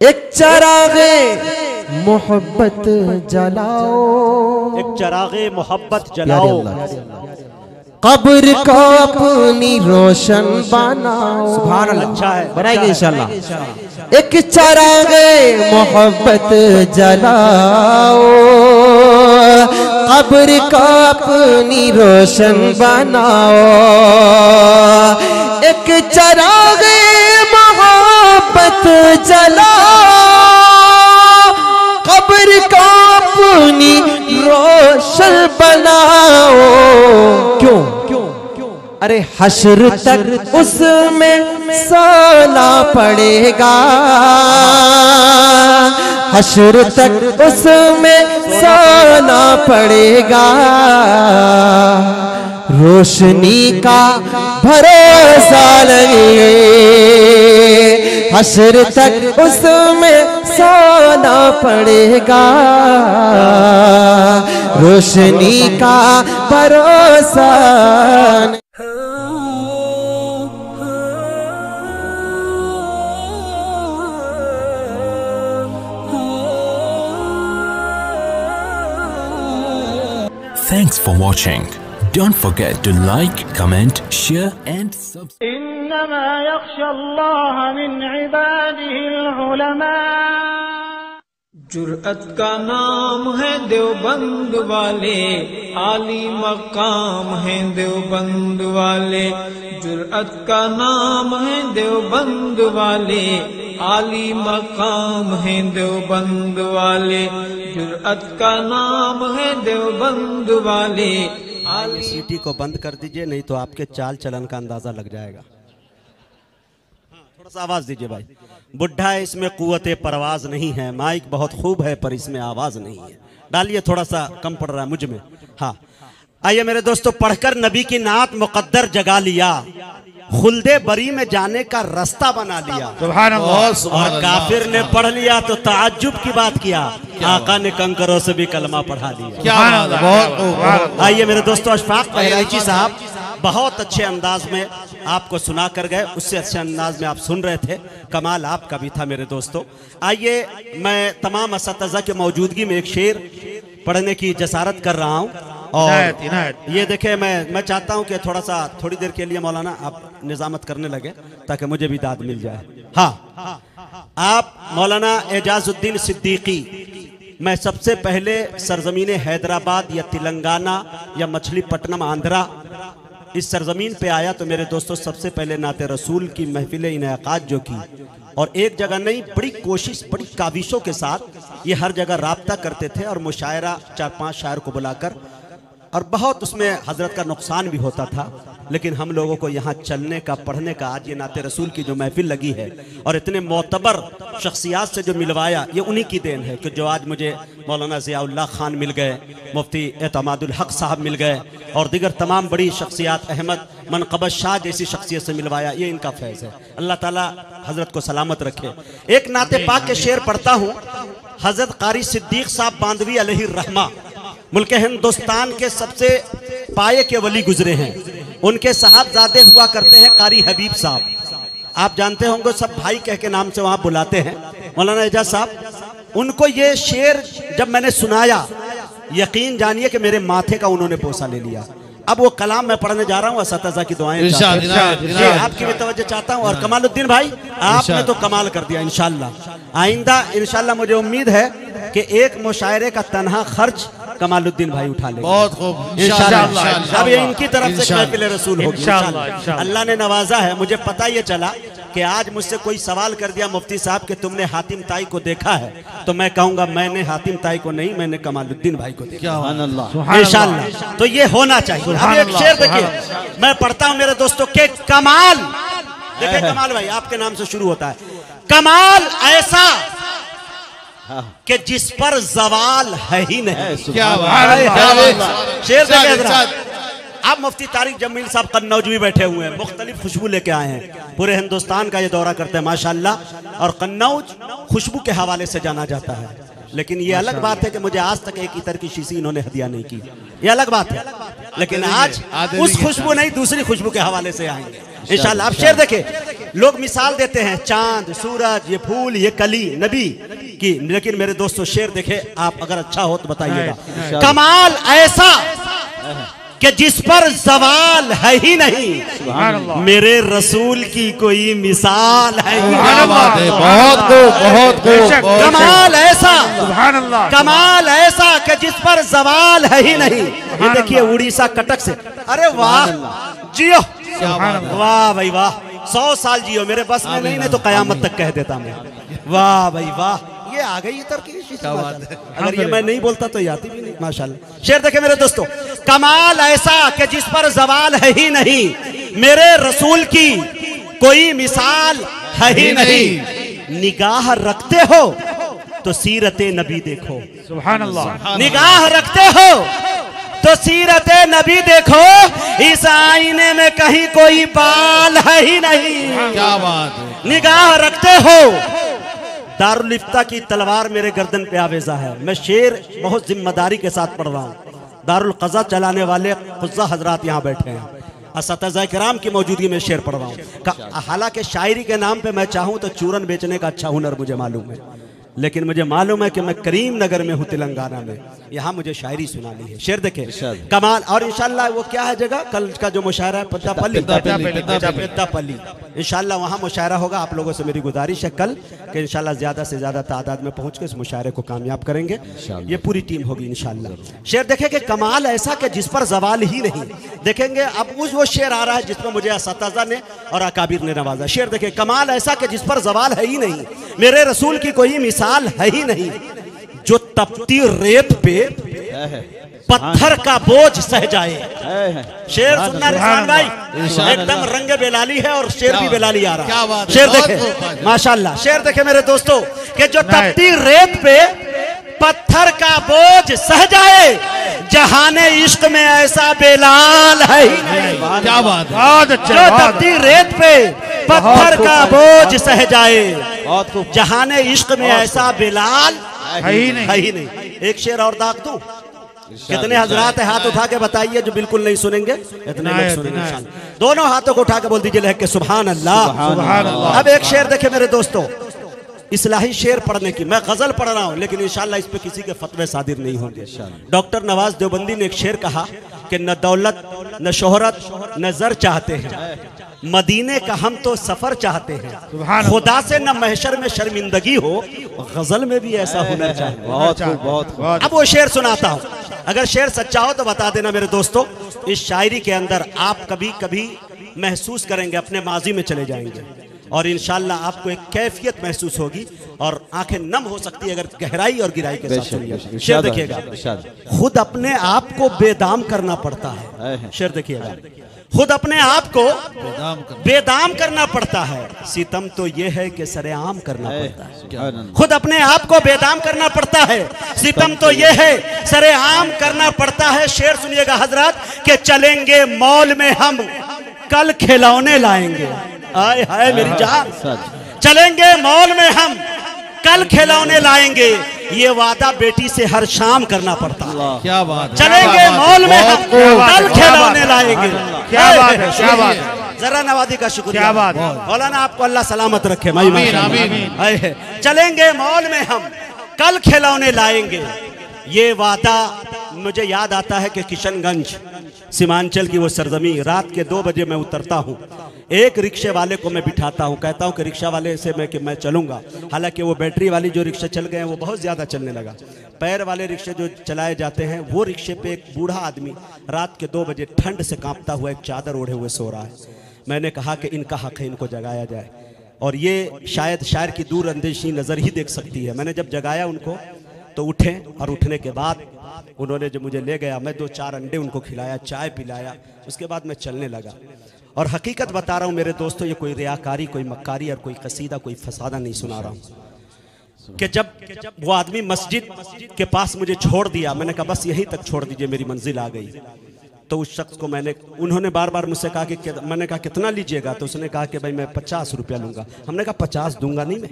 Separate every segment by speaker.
Speaker 1: एक चरागे मोहब्बत जलाओ,
Speaker 2: एक चरागे मोहब्बत जलाओ,
Speaker 1: कब्र को अपनी रोशन बनाओ।
Speaker 2: सुभान अल्लाह। अच्छा है,
Speaker 1: बनाएंगे इंशाल्लाह। एक चरागे मोहब्बत जलाओ, कब्र को अपनी रोशन बनाओ। एक चरागे मोहब्बत जलाओ, कब्र को अपनी रोशन बनाओ। क्यों? अरे हश्र तक उसमें सोना पड़ेगा, हश्र तक उसमें सोना पड़ेगा। रोशनी का भरोसा नहीं, हश्र तक उसमें सोना पड़ेगा। रोशनी का भरोसा नहीं।
Speaker 3: Thanks for watching. Don't forget to like, comment, share and subscribe.
Speaker 4: इन्नमा यख्शल्लाह मिन इबादिहिल उलमा। जुर्अत का नाम है देवबंद वाले, आली मकाम है देवबंद वाले। जुर्अत का नाम है देवबंद वाले, आली मकाम है देवबंद वाले। जुर्अत का नाम है देवबंद वाले।
Speaker 2: सीटी को बंद कर दीजिए, नहीं तो आपके चाल चलन का अंदाजा लग जाएगा। थोड़ा सा आवाज दीजिए भाई। बुढ़ा है इसमें कुव्वते परवाज नहीं है, माइक बहुत खूब है पर इसमें आवाज नहीं है। डालिए, थोड़ा सा कम पड़ रहा है मुझ में। हाँ, आइए मेरे दोस्तों, पढ़कर नबी की नात मुकद्दर जगा लिया, खुल्दे बरी में जाने का रास्ता बना लिया।
Speaker 5: सुभान अल्लाह।
Speaker 2: और काफिर ने पढ़ लिया तो ताज्जुब की बात किया, आका ने कंकरों से भी कलमा पढ़ा दिया। आइए मेरे दोस्तों, अशफाक बहराइची साहब बहुत अच्छे अंदाज में आपको सुना कर गए, उससे अच्छे अंदाज में आप सुन रहे थे। कमाल आपका भी था मेरे दोस्तों। आइए, मैं तमाम असतज़ा की मौजूदगी में एक शेर पढ़ने की जसारत कर रहा हूँ। और ये देखें, मैं चाहता हूँ कि थोड़ी देर के लिए मौलाना आप निजामत करने लगे ताकि मुझे भी दाद मिल जाए। हाँ, आप मौलाना एजाजुद्दीन सिद्दीकी, मैं सबसे पहले सरजमीन हैदराबाद या तेलंगाना या मछलीपट्टनम आंध्रा इस सरजमीन पे आया तो मेरे दोस्तों सबसे पहले नाते रसूल की महफिल इनेकाद जो की, और एक जगह नहीं, बड़ी कोशिश, बड़ी काविशों के साथ ये हर जगह राब्ता करते थे और मुशायरा 4-5 शायर को बुलाकर, और बहुत उसमें हजरत का नुकसान भी होता था। लेकिन हम लोगों को यहाँ चलने का, पढ़ने का, आज ये नाते रसूल की जो महफिल लगी है और इतने मोतबर शख्सियात से जो मिलवाया, ये उन्हीं की देन है कि जो आज मुझे मौलाना ज़ियाउल्लाह खान मिल गए, मुफ्ती एतमादुल हक साहब मिल गए और दीगर तमाम बड़ी शख्सियात, अहमद मनकबत शाह जैसी शख्सियत से मिलवाया, ये इनका फैज़ है। अल्लाह ताला हजरत को सलामत रखे। एक नाते पाक के शेर पढ़ता हूँ। हजरत कारी सिद्दीक साहब बांदवी अलैहिर्रहमा मुल्क हिंदुस्तान के सबसे पाये के वली गुजरे हैं। उनके साहबजादे हुआ करते हैं कारी हबीब साहब, आप जानते होंगे, सब भाई कह के नाम से वहां बुलाते हैं। मौलाना एजाज साहब, उनको ये शेर जब मैंने सुनाया, यकीन जानिए कि मेरे माथे का उन्होंने बोसा ले लिया। अब वो कलाम मैं पढ़ने जा रहा हूँ, असतज़ा की दुआएं आपकी भी तवज्जो चाहता हूँ। और कमालुद्दीन भाई, आपने तो कमाल कर दिया। इंशाल्लाह आइंदा इंशाल्लाह मुझे उम्मीद है कि एक मुशायरे का तनहा खर्च कमालुद्दीन भाई उठा लेंगे।
Speaker 5: बहुत खूब,
Speaker 2: इंशाल्लाह। अब ये इनकी तरफ से महफिल रसूल होगी इंशाल्लाह। अल्लाह ने नवाजा है। मुझे पता ये चला कि आज मुझसे कोई सवाल कर दिया मुफ्ती साहब कि तुमने हातिम ताई को देखा है, तो मैं कहूंगा मैंने हातिम ताई को नहीं, मैंने कमालुद्दीन भाई को देखा इंशाल्लाह। तो ये होना चाहिए। अब एक शेर देखिए, मैं पढ़ता हूं मेरे दोस्तों के कमाल। देखिए कमाल भाई, आपके नाम से शुरू होता है। कमाल ऐसा कि जिस पर जवाल है ही नहीं। क्या शेर देखिए। अब मुफ्ती तारिक जमील साहब कन्नौज भी बैठे हुए हैं, मुख्तलिफ खुशबू लेके आए हैं, पूरे हिंदुस्तान का ये दौरा करते हैं माशाल्लाह। और कन्नौज खुशबू के हवाले से जाना जाता है। लेकिन ये अलग बात है कि मुझे आज तक एक इतर की शीशी इन्होंने हदिया नहीं की, ये अलग बात है। लेकिन आज उस खुशबू नहीं, दूसरी खुशबू के हवाले से आएंगे इंशाल्लाह। आप शेर देखें, लोग मिसाल देते हैं चांद, सूरज, ये फूल, ये कली नबी की, लेकिन मेरे दोस्तों शेर देखे आप, अगर अच्छा हो तो बताइएगा। कमाल ऐसा कि जिस पर जवाल है ही नहीं, मेरे रसूल की कोई मिसाल है ही नहीं।
Speaker 1: बहुत खूब।
Speaker 2: कमाल ऐसा, कमाल ऐसा कि जिस पर जवाल है ही नहीं। ये देखिए उड़ीसा कटक से, अरे वाह जियो, वाह भाई वाह, 100 साल जियो, मेरे बस में नहीं तो कयामत तक कह देता मैं। वाह भाई वाह, ये आ गई तरकीब, अगर ये मैं नहीं बोलता तो ये आती भी नहीं। माशाल्लाह। शेर देखे मेरे दोस्तों, कमाल ऐसा कि जिस पर जवाल है ही नहीं, मेरे रसूल की कोई मिसाल है ही नहीं। निगाह रखते हो तो सीरत नबी देखो, सुभान अल्लाह। निगाह रखते हो तो सीरत नबी देखो, इस आईने में कहीं कोई बाल है ही नहीं।
Speaker 5: क्या बात है।
Speaker 2: निगाह रखते हो, दारुल इफ्ता की तलवार मेरे गर्दन पे आवेजा है। मैं शेर बहुत जिम्मेदारी के साथ पढ़ रहा हूँ। दारुल क़ज़ा चलाने वाले क़ुज़्ज़ा हजरात यहाँ बैठे हैं, असतिज़ा किराम की मौजूदगी में शेर पढ़ रहा हूँ। हालांकि शायरी के नाम पे मैं चाहूँ तो चूरन बेचने का अच्छा हुनर मुझे मालूम है, लेकिन मुझे मालूम है कि मैं करीम नगर में हूँ, तेलंगाना में, यहाँ मुझे शायरी सुनानी है। शेर देखे कमाल। और इंशाल्लाह वो क्या है जगह, कल का जो मुशायरा है पेद्दापल्ली, इंशाल्लाह वहाँ मुशायरा होगा। आप लोगों से मेरी गुजारिश है कल कि इंशाल्लाह ज़्यादा से ज़्यादा तादाद में पहुँच के इस मुशायरे को कामयाब करेंगे। ये पूरी टीम होगी इंशाल्लाह। शेर देखे कि कमाल ऐसा कि जिस पर जवाल ही नहीं। देखेंगे अब वो शेर आ रहा है जिसमें मुझे असतिज़ा ने और अकाबिर ने नवाजा। शेर देखे कमाल ऐसा कि जिस पर जवाल है ही नहीं, मेरे रसूल की कोई मिसाल है ही नहीं। जो तपती रेत पे पत्थर का बोझ सह जाए। शेर सुनना रिजवान भाई, एकदम रंग बेलाली है और शेर भी बेलाली आ रहा है। शेर देखे माशाल्लाह। शेर देखे मेरे दोस्तों कि जो तपती रेत पे पत्थर का बोझ सह जाए, जहाने इश्क में ऐसा बेलाल है ही नहीं। क्या बात है। जो तपती रेत पे पत्थर का बोझ सह जाए, जहाने इश्क में ऐसा बेलाल है ही नहीं। एक शेर और दाग दूं। कितने हजरात है हाथ उठा के बताइए जो बिल्कुल नहीं सुनेंगे? इतने लोग सुनेंगे इंशाल्लाह। दोनों हाथों को उठा के बोल दीजिए लहक के सुभान अल्लाह। अब एक शेर देखे मेरे दोस्तों, इस्लाही शेर पढ़ने की, मैं गजल पढ़ रहा हूँ लेकिन इंशाल्लाह इस पे किसी के फतवे सादिर नहीं होंगे। डॉक्टर नवाज देवबंदी ने एक शेर कहा कि न दौलत न शोहरत न जर चाहते हैं, मदीने का हम तो सफर चाहते हैं। खुदा से न महशर में शर्मिंदगी हो, गजल में भी ऐसा हुनर चाहिए। बहुत। अब वो शेर सुनाता हूँ, अगर शेर सच्चा हो तो बता देना मेरे दोस्तों। इस शायरी के अंदर आप कभी कभी महसूस करेंगे, अपने माजी में चले जाएंगे और इंशाल्लाह आपको एक कैफियत महसूस होगी और आंखें नम हो सकती है अगर गहराई और गिराई के साथ सुनिएगा। शेर देखिएगा, खुद अपने आप को बेदाम करना पड़ता है। शेर देखिएगा, खुद अपने आप को बेदाम करना पड़ता है, सितम तो ये है कि सरेआम करना पड़ता है। खुद अपने आप को बेदाम करना पड़ता है, सितम तो ये है सरेआम करना पड़ता है। शेर सुनिएगा हजरत कि चलेंगे मॉल में हम कल खिलौने लाएंगे। आए हाय मेरी जान, चलेंगे मॉल में हम कल खिलौने लाएंगे, ये वादा बेटी से हर शाम करना पड़ता है। क्या बात। चलेंगे मॉल में हम कल खिलौने लाएंगे। क्या बात है, क्या बात है। जरा नवाजी का शुक्रिया। क्या बात। मौलाना आपको अल्लाह सलामत रखे। चलेंगे मॉल में हम कल खिलौने लाएंगे, ये वादा मुझे याद आता है कि किशनगंज सीमांचल की वो सरजमी, रात के 2 बजे मैं उतरता हूँ, एक रिक्शे वाले को मैं बिठाता हूँ, कहता हूँ कि रिक्शा वाले से मैं चलूँगा। हालांकि वो बैटरी वाली जो रिक्शे चल गए हैं वो बहुत ज़्यादा चलने लगा। पैर वाले रिक्शे जो चलाए जाते हैं, वो रिक्शे पे एक बूढ़ा आदमी रात के 2 बजे ठंड से कांपता हुआ एक चादर ओढ़े हुए सो रहा है। मैंने कहा कि इनका हक है, इनको जगाया जाए, और ये शायद शायर की दूर अंदेशी नज़र ही देख सकती है। मैंने जब जगाया उनको तो उठे, और उठने के बाद उन्होंने जो मुझे ले गया, मैं 2-4 अंडे उनको खिलाया, चाय पिलाया, उसके बाद मैं चलने लगा। और हकीकत बता रहा हूँ मेरे दोस्तों, ये कोई रियाकारी, कोई मक्कारी और कोई कसीदा, कोई फसादा नहीं सुना रहा हूँ। कि जब वो आदमी मस्जिद के पास मुझे छोड़ दिया, मैंने कहा बस यहीं तक छोड़ दीजिए, मेरी मंजिल आ गई। तो उस शख्स को उन्होंने बार बार मुझसे कहा कि मैंने कहा कितना लीजिएगा, तो उसने कहा कि भाई मैं 50 रुपया लूँगा। हमने कहा 50 दूंगा नहीं मैं।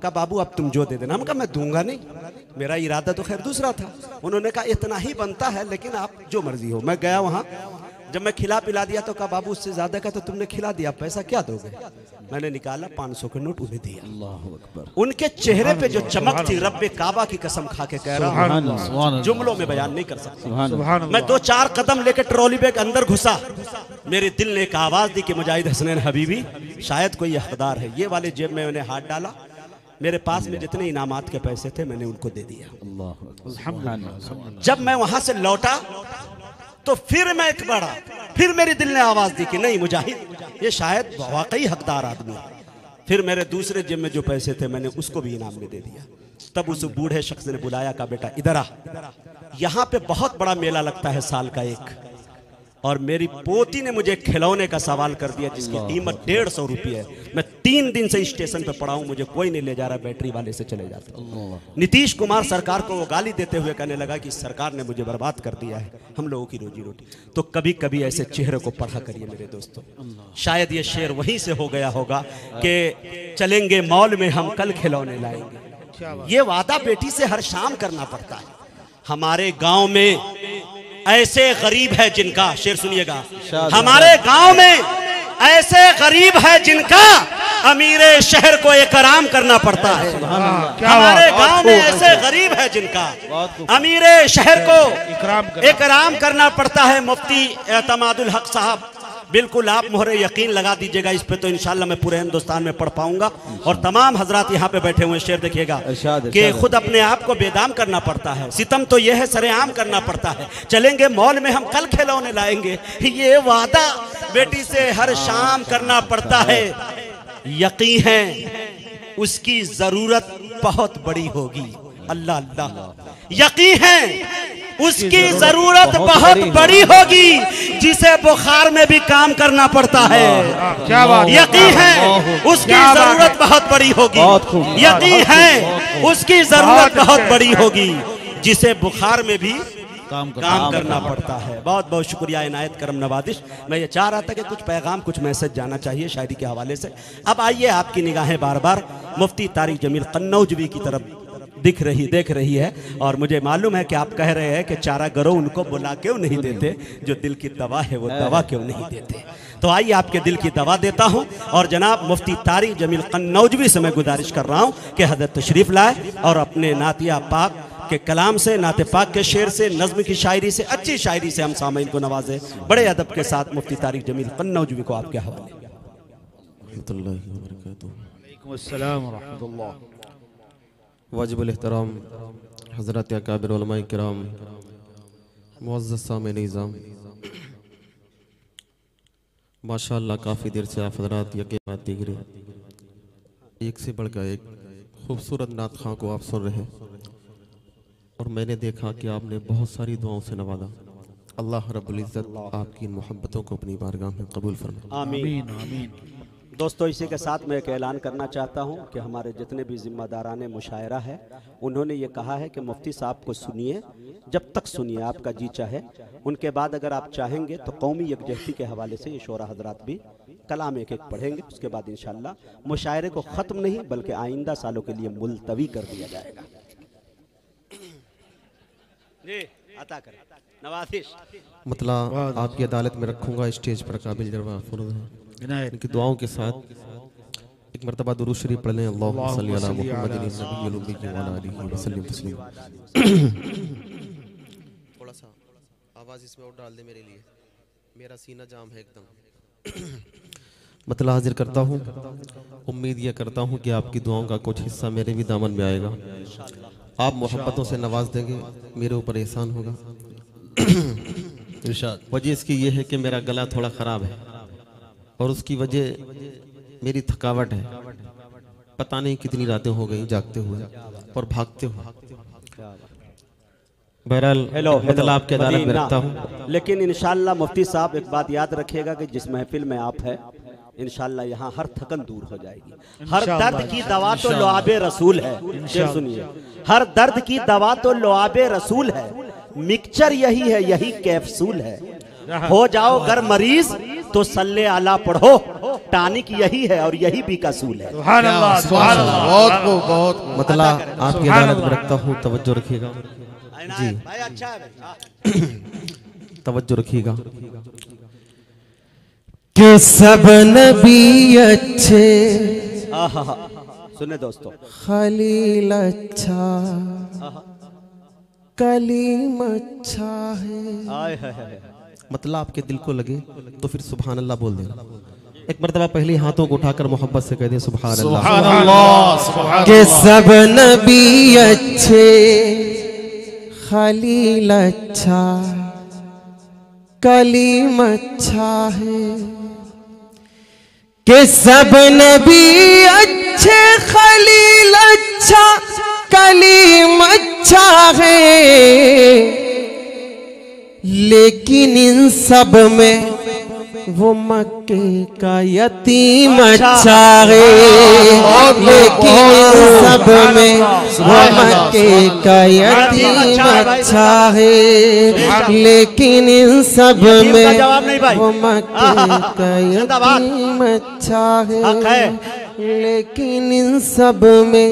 Speaker 2: कहा बाबू अब तुम जो दे देना। हम कहा मैं दूंगा नहीं, मेरा इरादा तो खैर दूसरा था। उन्होंने कहा इतना ही बनता है, लेकिन आप जो मर्जी हो। मैं गया वहाँ, जब मैं खिला पिला दिया तो कहा बाबू उससे ज्यादा का तो तुमने खिला दिया, पैसा क्या दोगे? मैंने निकाला 500 के नोट उन्हें दिया। अल्लाह अकबर। उनके चेहरे पे जो चमक थी, रब्बे काबा की कसम खा के कह रहा हूं, जुमलों में बयान नहीं कर सकता। मैं 2-4 कदम लेकर ट्रॉली बैग अंदर घुसा, मेरे दिल ने एक आवाज दी कि मुजाहिद हसनैन हबीबी शायद कोई हकदार है। ये वाले जेब में मैंने हाथ डाला, मेरे पास में जितने इनामात के पैसे थे मैंने उनको दे दिया। जब मैं वहां से लौटा तो फिर मैं एक बड़ा, फिर मेरे दिल ने आवाज दी कि नहीं मुजाहिद ये शायद वाकई हकदार आदमी है। फिर मेरे दूसरे जेब में जो पैसे थे मैंने उसको भी इनाम में दे दिया। तब उस बूढ़े शख्स ने बुलाया, कहा बेटा इधर आ, यहाँ पे बहुत बड़ा मेला लगता है साल का एक, और मेरी पोती ने मुझे खिलौने का सवाल कर दिया जिसकी कीमत 150 रुपये है। मैं 3 दिन से स्टेशन पे पड़ा हूं, मुझे कोई नहीं ले जा रहा, बैटरी वाले से चले जाते। नीतीश कुमार सरकार को वो गाली देते हुए कहने लगा कि सरकार ने मुझे बर्बाद कर दिया है, हम लोगों की रोजी रोटी। तो कभी कभी ऐसे चेहरे को पढ़ा करिए मेरे दोस्तों। शायद ये शेर वहीं से हो गया होगा कि चलेंगे मॉल में हम कल खिलौने लाएंगे। ये वादा बेटी से हर शाम करना पड़ता है। हमारे गांव में ऐसे गरीब है जिनका, शेर सुनिएगा, हमारे गांव में ऐसे गरीब है जिनका अमीरे शहर को इकराम करना पड़ता है। हमारे गांव में ऐसे गरीब है जिनका अमीरे शहर को इकराम करना पड़ता है। मुफ्ती एतमादुल हक साहब, बिल्कुल आप मोहरे यकीन लगा दीजिएगा इस पे, तो इंशाल्लाह मैं पूरे हिंदुस्तान में पढ़ पाऊंगा। और तमाम हजरात यहाँ पे बैठे हुए, शेर देखिएगा कि खुद अपने आप को बेदाम करना पड़ता है। सितम तो यह है सरेआम करना पड़ता है। चलेंगे मॉल में हम कल खिलौने लाएंगे, ये वादा बेटी से हर शाम करना पड़ता है। यकीन है उसकी जरूरत बहुत बड़ी होगी। अल्लाह अल्लाह। यकीन है उसकी जरूरत बहुत बड़ी होगी, जिसे बुखार में भी काम करना पड़ता है। क्या बात। यकीन है उसकी जरूरत बहुत बड़ी होगी। यकीन है उसकी जरूरत बहुत बड़ी होगी, जिसे बुखार में भी काम करना पड़ता है। बहुत बहुत शुक्रिया इनायत करम नवाजिश। मैं ये चाह रहा था कि कुछ पैगाम, कुछ मैसेज जाना चाहिए शायरी के हवाले से। अब आइए, आपकी निगाहें बार बार मुफ्ती तारिक जमील कन्नौजवी की तरफ देख रही है, और मुझे मालूम है कि आप कह रहे हैं कि चारा गरो उनको बुला क्यों नहीं देते, जो दिल की दवा है वो दवा क्यों नहीं देते। तो आइए आपके दिल की दवा देता हूं, और जनाब मुफ्ती तारिक जमील कन्नौजवी से मैं गुजारिश कर रहा हूं कि हज़रत तशरीफ लाए और अपने नातिया पाक के कलाम से, नाते पाक के शेर से, नज़्म की शायरी से, अच्छी शायरी से हम सामईन को नवाजे। बड़े अदब के साथ मुफ्ती तारिक जमील कन्नौजवी को आपके हवाले।
Speaker 5: वाजिबुल एहतराम हज़रत अकाबिर उलमाए किराम, मुअज़्ज़ज़ सामिईन निज़ाम, माशाअल्लाह काफ़ी देर से आप हज़रात यके बात देख रहे, एक से बढ़कर एक खूबसूरत नात खां को आप सुन रहे हैं, और मैंने देखा कि आपने बहुत सारी दुआओं से नवाजा। अल्लाह रब्बुल इज़्ज़त आपकी इन मोहब्बतों को अपनी बारगाह में कबूल फरमाए।
Speaker 2: आमीन आमीन। दोस्तों, इसी के साथ मैं एक ऐलान करना चाहता हूं कि हमारे जितने भी जिम्मेदारान मुशायरा है, उन्होंने ये कहा है कि मुफ्ती साहब को सुनिए, जब तक सुनिए आपका जी चाहे। उनके बाद अगर आप चाहेंगे तो कौमी यकजहती के हवाले से ये शोरा हजरात भी कलाम एक एक पढ़ेंगे। उसके बाद इंशाअल्लाह मुशायरे को ख़त्म नहीं बल्कि आइंदा सालों के लिए मुलतवी कर दिया जाएगा। जी अता करें नवाजिश।
Speaker 5: मतलब आपकी अदालत में रखूंगा स्टेज पर काबिल जरवा फुरूद है इनकी दुआओं के साथ। एक मरतबा दुरूद शरीफ पढ़ लें। अल्लाहुम्मा सल्ली अला मुहम्मदिन नबिय्यिल उम्मी व अला आलिहि वसल्लम तस्लीमा। थोड़ा सा आवाज़ इसमें और डाल दे मेरे लिए, मेरा सीना जाम है एकदम। मतलब हाजिर करता हूँ, उम्मीद यह करता हूँ कि आपकी दुआओं का कुछ हिस्सा मेरे भी दामन में आएगा। आप मोहब्बतों से नवाज देंगे, मेरे ऊपर एहसान होगा। वजह इसकी ये है कि मेरा गला थोड़ा ख़राब है, और उसकी वजह मेरी थकावट है। पता नहीं कितनी रातें हो गई जागते हुए और भागते हुए। बहरहाल मतलब आपके अदालत में रखता हूँ।
Speaker 2: लेकिन इंशाअल्लाह मुफ्ती साहब एक बात याद रखिएगा कि जिस महफिल में आप है, इंशाअल्लाह यहाँ हर थकन दूर हो जाएगी। हर दर्द की दवा तो लुआबे रसूल है। शेर सुनिए, हर दर्द की दवा तो लुआबे रसूल है, मिक्सचर यही है, यही कैप्सूल है। हो जाओ घर मरीज तो सल्ले आला पढ़ो, टानिक यही है और यही भी कसूल है।
Speaker 1: बहुत
Speaker 5: मतलब आपकी अदालत में रखता हूँ, तवज्जो रखिएगा जी, तवज्जो रखिएगा। कि सब नबी अच्छे,
Speaker 2: सुने दोस्तों,
Speaker 5: खलील अच्छा, कलीम अच्छा है। मतलब आपके दिल को लगे तो फिर सुभान अल्लाह बोल देना। एक मर्तबा पहले हाथों को उठाकर मोहब्बत से कह दे सुभान अल्लाह। कि सब नबी अच्छे, खलील अच्छा, कलीम अच्छा है। कि सब नबी अच्छे, खलील अच्छा, कलीम अच्छा है। लेकिन इन सब में वो मक्के का यतीम अच्छा है। लेकिन इन सब में वो मक्के का यतीम अच्छा है। लेकिन इन सब में वो मक्के का यतीम अच्छा है। लेकिन इन सब में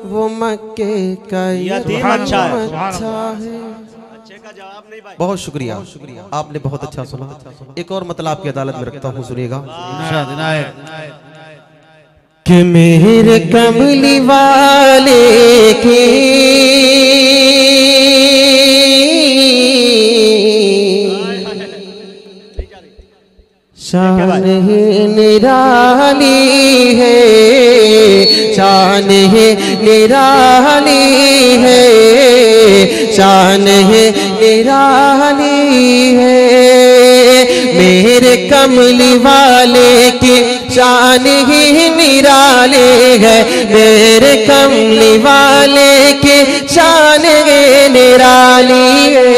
Speaker 5: वो मक्के का यतीम अच्छा है। बहुत शुक्रिया, आपने बहुत अच्छा सुना। एक और मतलब आपकी अदालत में रखता हूँ, सुनिएगा। कि मेरे कमली वाले की शान निराली है, शान निराली है, शान निराली है। मेरे कमली वाले की शान ही निराली है। मेरे कमली वाले की शान निराली है।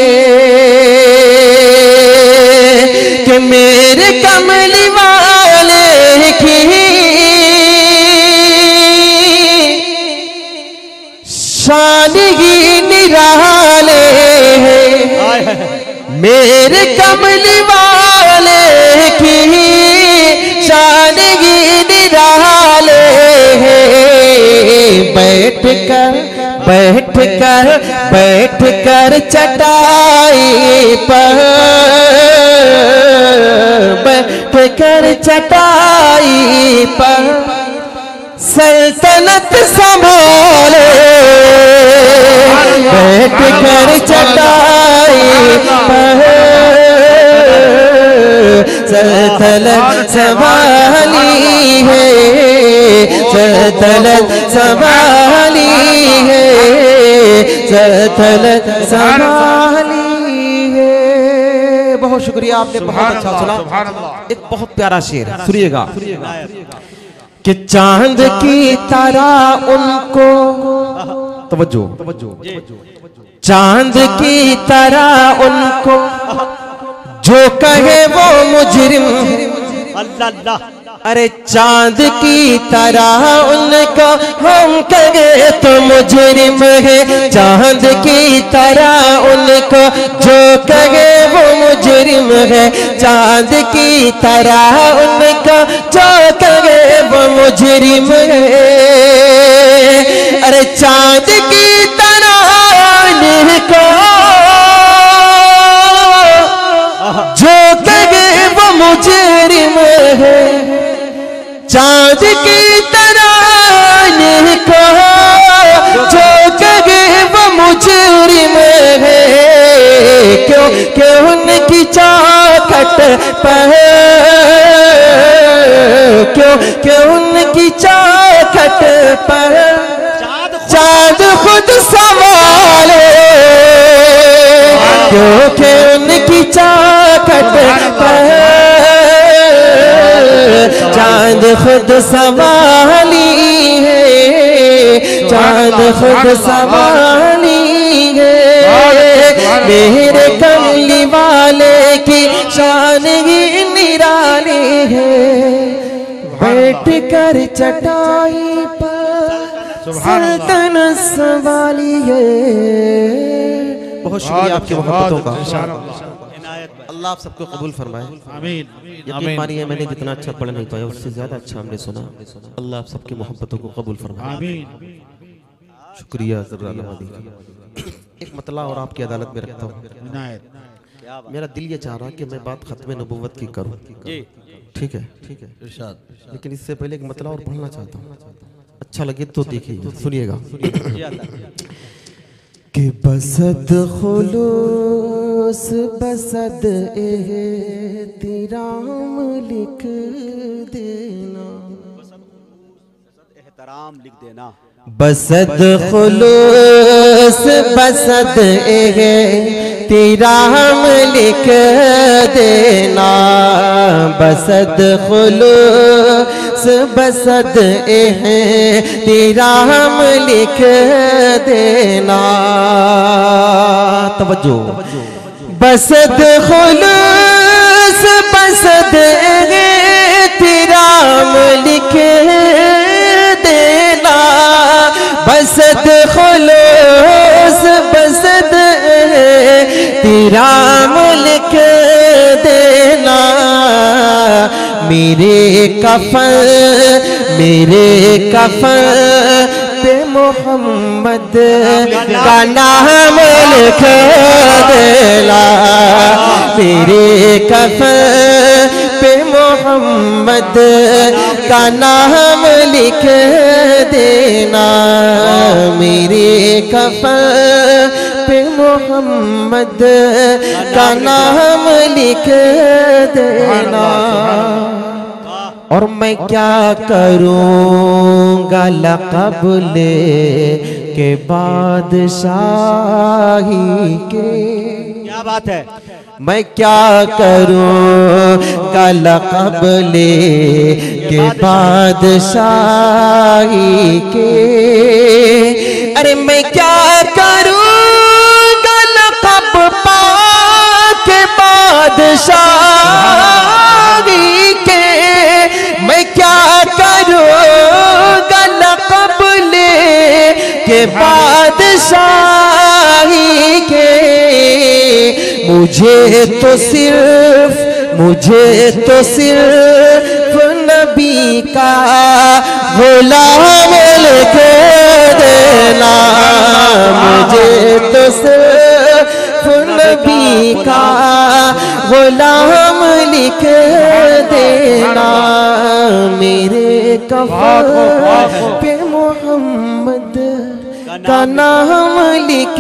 Speaker 5: कि मेरे कमली वाले की शान ही निराले है। मेरे कमली वाले की शान ही निराले है। बैठ कर चटाई पर, बैठ कर चटाई पर सल्तनत संभाले। बैठ कर चटाई पर सल्तनत संभाली है, सल्तनत संभाली है, सल्तनत संभाली है। बहुत शुक्रिया, आपने बहुत अच्छा सुना। एक बहुत प्यारा शेर सुनिएगा। कि चांद की तरह उनको, तवज्जो, चांद की तरह उनको जो कहे वो मुजरिम।
Speaker 2: अल्लाह,
Speaker 5: अरे चांद की तरह उनको हम कहे तो मुजरिम है। चांद की तरह उनको जो कहे वो मुजरिम है। चांद की तरह उनको जो कहे वो मुजरिम है। अरे चांद की तरह उनको जो कहे वो मुजरिम है। चांद की तरह को जो कहे वो मुजरिम है। क्यों क्यों उनकी चौखट पर, क्यों क्यों उनकी चौखट पर चांद खुद सवाले। क्योंकि उनकी चौखट पर चांद खुद सवाली है, चांद खुद सवाली है। मेरे कमली वाले की शान ही निराली है। बैठ कर चटाई पर सल्तनत संभाली है। बहुत शुक्रिया आपकी मोहब्बतों का। अल्लाह आप सबको कबूल फरमाए। आमीन। यकीन मानिए मैंने जितना अच्छा पढ़ नहीं पाया उससे ज्यादा अच्छा हमने सुना। अल्लाह आप सबकी मोहब्बतों को कबूल फरमाए। आमीन। शुक्रिया। एक मतला और आपकी अदालत में रखता हूँ। मेरा दिल ये चाह रहा कि मैं बात खत्म नबूवत की करूं। ठीक है लेकिन इससे पहले एक मतला और पढ़ना चाहता हूँ, अच्छा लगे तो देखिए सुनिएगा। कि बसद खुलूस बसद एहतराम लिख देना,
Speaker 2: एहतराम लिख देना।
Speaker 5: बसद खुलूस बसद एहतराम लिख देना, बसद खुलूस बसद एहतराम लिख देना। तवज्जो, बसद खुलूस बसद एहतराम लिख देना, बसद खुलूस बसद एहतराम लिख देना। मेरे कफन पे मोहम्मद का नाम लिख देना, मेरे कफन पे मोहम्मद का नाम लिख देना, मेरे कफन पे मोहम्मद का नाम लिख देना। और मैं क्या करूँगा लक़ब ले के बादशाही के,
Speaker 2: क्या बात है,
Speaker 5: मैं क्या करूँगा लक़ब ले के बादशाही के। अरे मैं क्या करूँगा लक़ब पा के बादशाही के, मैं क्या करूँगा लक़ब ले के बादशाही के। मुझे तो सिर्फ नबी का गुलाम लिख देना, मुझे तो सिर्फ नबी का गुलाम लिख देना, मेरे कफन पे मोहम्मद का नाम लिख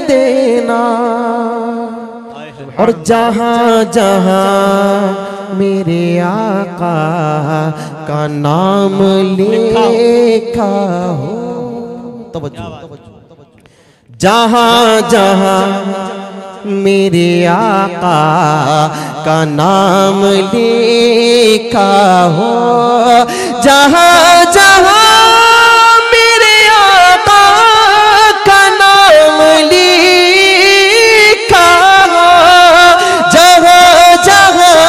Speaker 5: देना। और जहाँ जहाँ मेरे आका का नाम लिखा हो, तवज्जो, जहाँ जहाँ मेरे आका का नाम लिखा हो, जहाँ जहाँ मेरे आका का नाम लिखा हो, जहाँ जहाँ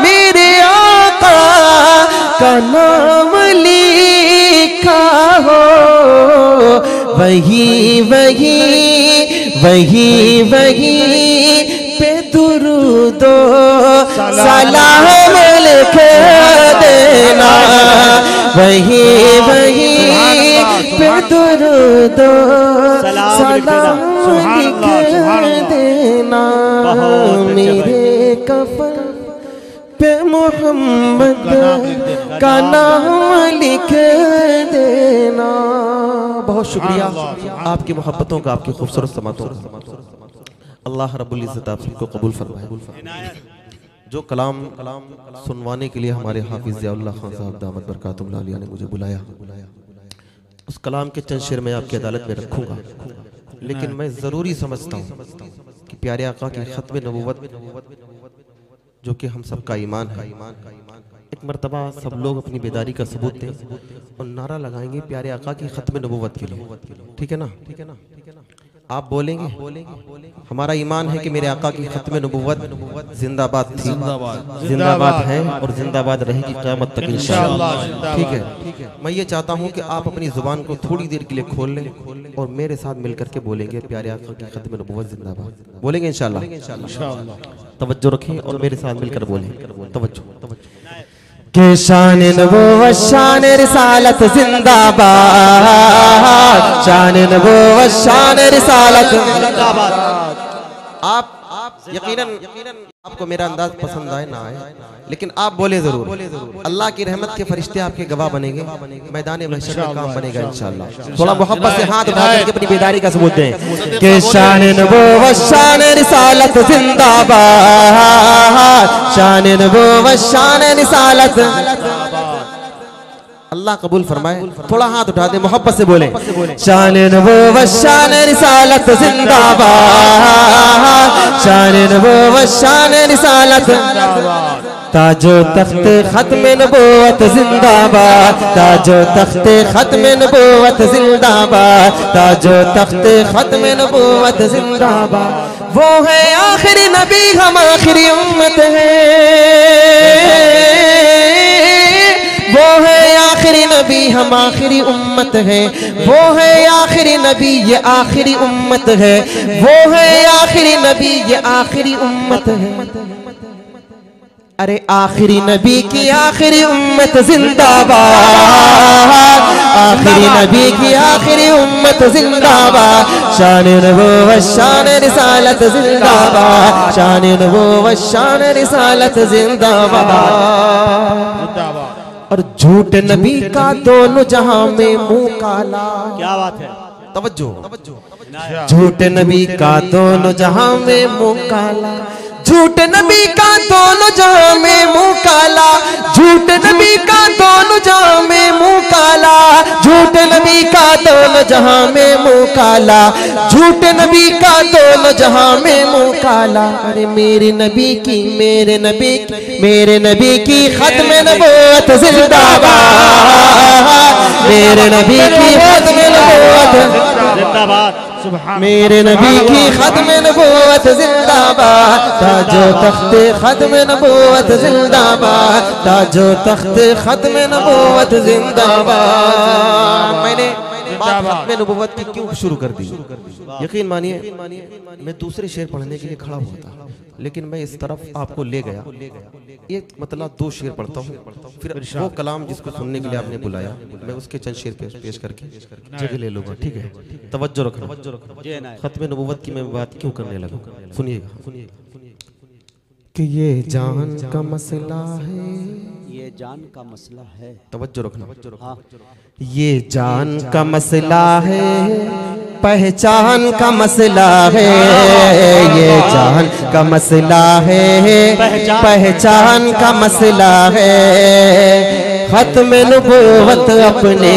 Speaker 5: मेरे आका का नाम लिखा हो, वही पे दुरूदो सलाम लिख देना, वही पे दुरूदो सलाम लिख देना, मेरे कफन पे मोहम्मद का नाम लिख देना। बहुत शुक्रिया आपकी मोहब्बतों का, आपकी खूबसूरत समातों का। अल्लाह रब्बुल इज़्ज़त आप सबको कबूल फरमाए। जो कलाम सुनवाने के लिए हमारे हाफिज़ ज़ियाउल्लाह खान साहब दामत बरकातुहुल्लाह आलिया ने मुझे बुलाया, उस कलाम के चंद शेर मैं आपकी अदालत में रखूँगा, लेकिन मैं ज़रूरी समझता हूँ कि प्यारे आका की ख़त्म नबूवत जो कि हम सबका ईमान है, एक मर्तबा सब लोग अपनी बेदारी का सबूत दें और नारा लगाएंगे प्यारे आका की ख़त्म नबूवत के लिए। ठीक है ना? आप बोलेंगे? हमारा ईमान है कि मेरे आका की ख़त्म नबूवत जिंदाबाद थी, जिंदाबाद है और जिंदाबाद रहेगी क़यामत तक इंशाअल्लाह। ठीक है, मैं ये चाहता हूँ कि आप अपनी ज़ुबान को थोड़ी देर के लिए खोल लें और मेरे साथ मिलकर के बोलेंगे प्यारे आका की ख़त्म नबूवत जिंदाबाद। बोलेंगे इंशाअल्लाह? तवज्जो रखें और मेरे साथ मिलकर बोलें। तवज्जो के शान नबूवत शान रिसालत जिंदाबाद, शान नबूवत शान रिसालत जिंदाबाद। आप यकीनन आपको मेरा अंदाज पसंद आए ना आए, लेकिन आप बोले जरूर। अल्लाह की रहमत के फरिश्ते आपके गवाह बनेंगे, मैदान महशर में काम बनेगा इंशाअल्लाह। थोड़ा मोहब्बत से हाथ उठा करके अपनी बेदारी का सबूत दें कि शान नबुव्वत शान रिसालत जिंदाबाद, शान नबुव्वत शान रिसालत। अल्लाह कबूल फरमाए। थोड़ा हाथ उठा दे, मोहब्बत से बोले शान नबुव्वत शान रिसालत जिंदाबाद, शान नबुव्वत शान रिसालत। ताजो तख्ते खत्म नबुव्वत जिंदाबाद, ताजो तख्ते खत्म नबुव्वत जिंदाबाद, ताजो तख्ते खत्म नबुव्वत जिंदाबाद। वो है आखिरी नबी, हम आखिरी उम्मत है। वो है आखिरी नबी, हम आखिरी उम्मत है। वो है आखिरी नबी, ये आखिरी उम्मत है। वो है आखिरी नबी, ये आखिरी उम्मत है। अरे आखिरी नबी की आखिरी उम्मत जिंदाबाद, आखिरी नबी की आखिरी उम्मत जिंदाबाद। शान नबुव्वत शान रिसालत जिंदाबाद, शान नबुव्वत शान रिसालत जिंदाबाद। और झूठ नबी का दोनों जहां में मुंह काला।
Speaker 2: क्या बात है,
Speaker 5: तवज्जो। झूठ नबी का दोनों जहां में मुंह काला, झूठ नबी का दोनों जहां में मुंह काला, झूठ नबी का दोनों जहां में मुंह काला, झूठ नबी का दोनों जहां में मुंह काला, झूठ नबी का दोनों जहां में मुंह काला। अरे मेरे नबी की, मेरे नबी की, मेरे नबी की खत्म नबुव्वत जिंदाबाद, मेरे नबी की खत्म नबुव्वत
Speaker 2: जिंदाबाद,
Speaker 5: मेरे नबी की खत्म नबुव्वत जिंदाबाद। ताजो तख्ते खत्म नबुव्वत जिंदाबाद, ताजो तख्ते खत्म नबुव्वत जिंदाबाद। मैंने बात खत्म नबुव्वत की क्यों शुरू कर दी? यकीन मानिए मैं दूसरे शेर पढ़ने के लिए खड़ा हुआ था, लेकिन मैं इस तरफ आपको ले गया। एक मतलब 2 शेर पढ़ता हूँ, फिर वो कलाम जिसको सुनने के लिए आपने बुलाया, मैं उसके चंद शेर पेश करके जगह ले लूंगा। ठीक है, तवज्जो रखना। खत्म नबुव्वत की मैं बात क्यों करने लगा, सुनिएगा कि ये जान का मसला है,
Speaker 2: ये जान का मसला है।
Speaker 5: तवज्जो रखना। ये जान का मसला है, पहचान का मसला है। ये जान का मसला है, पहचान का मसला है। खत्म नबुव्वत अपने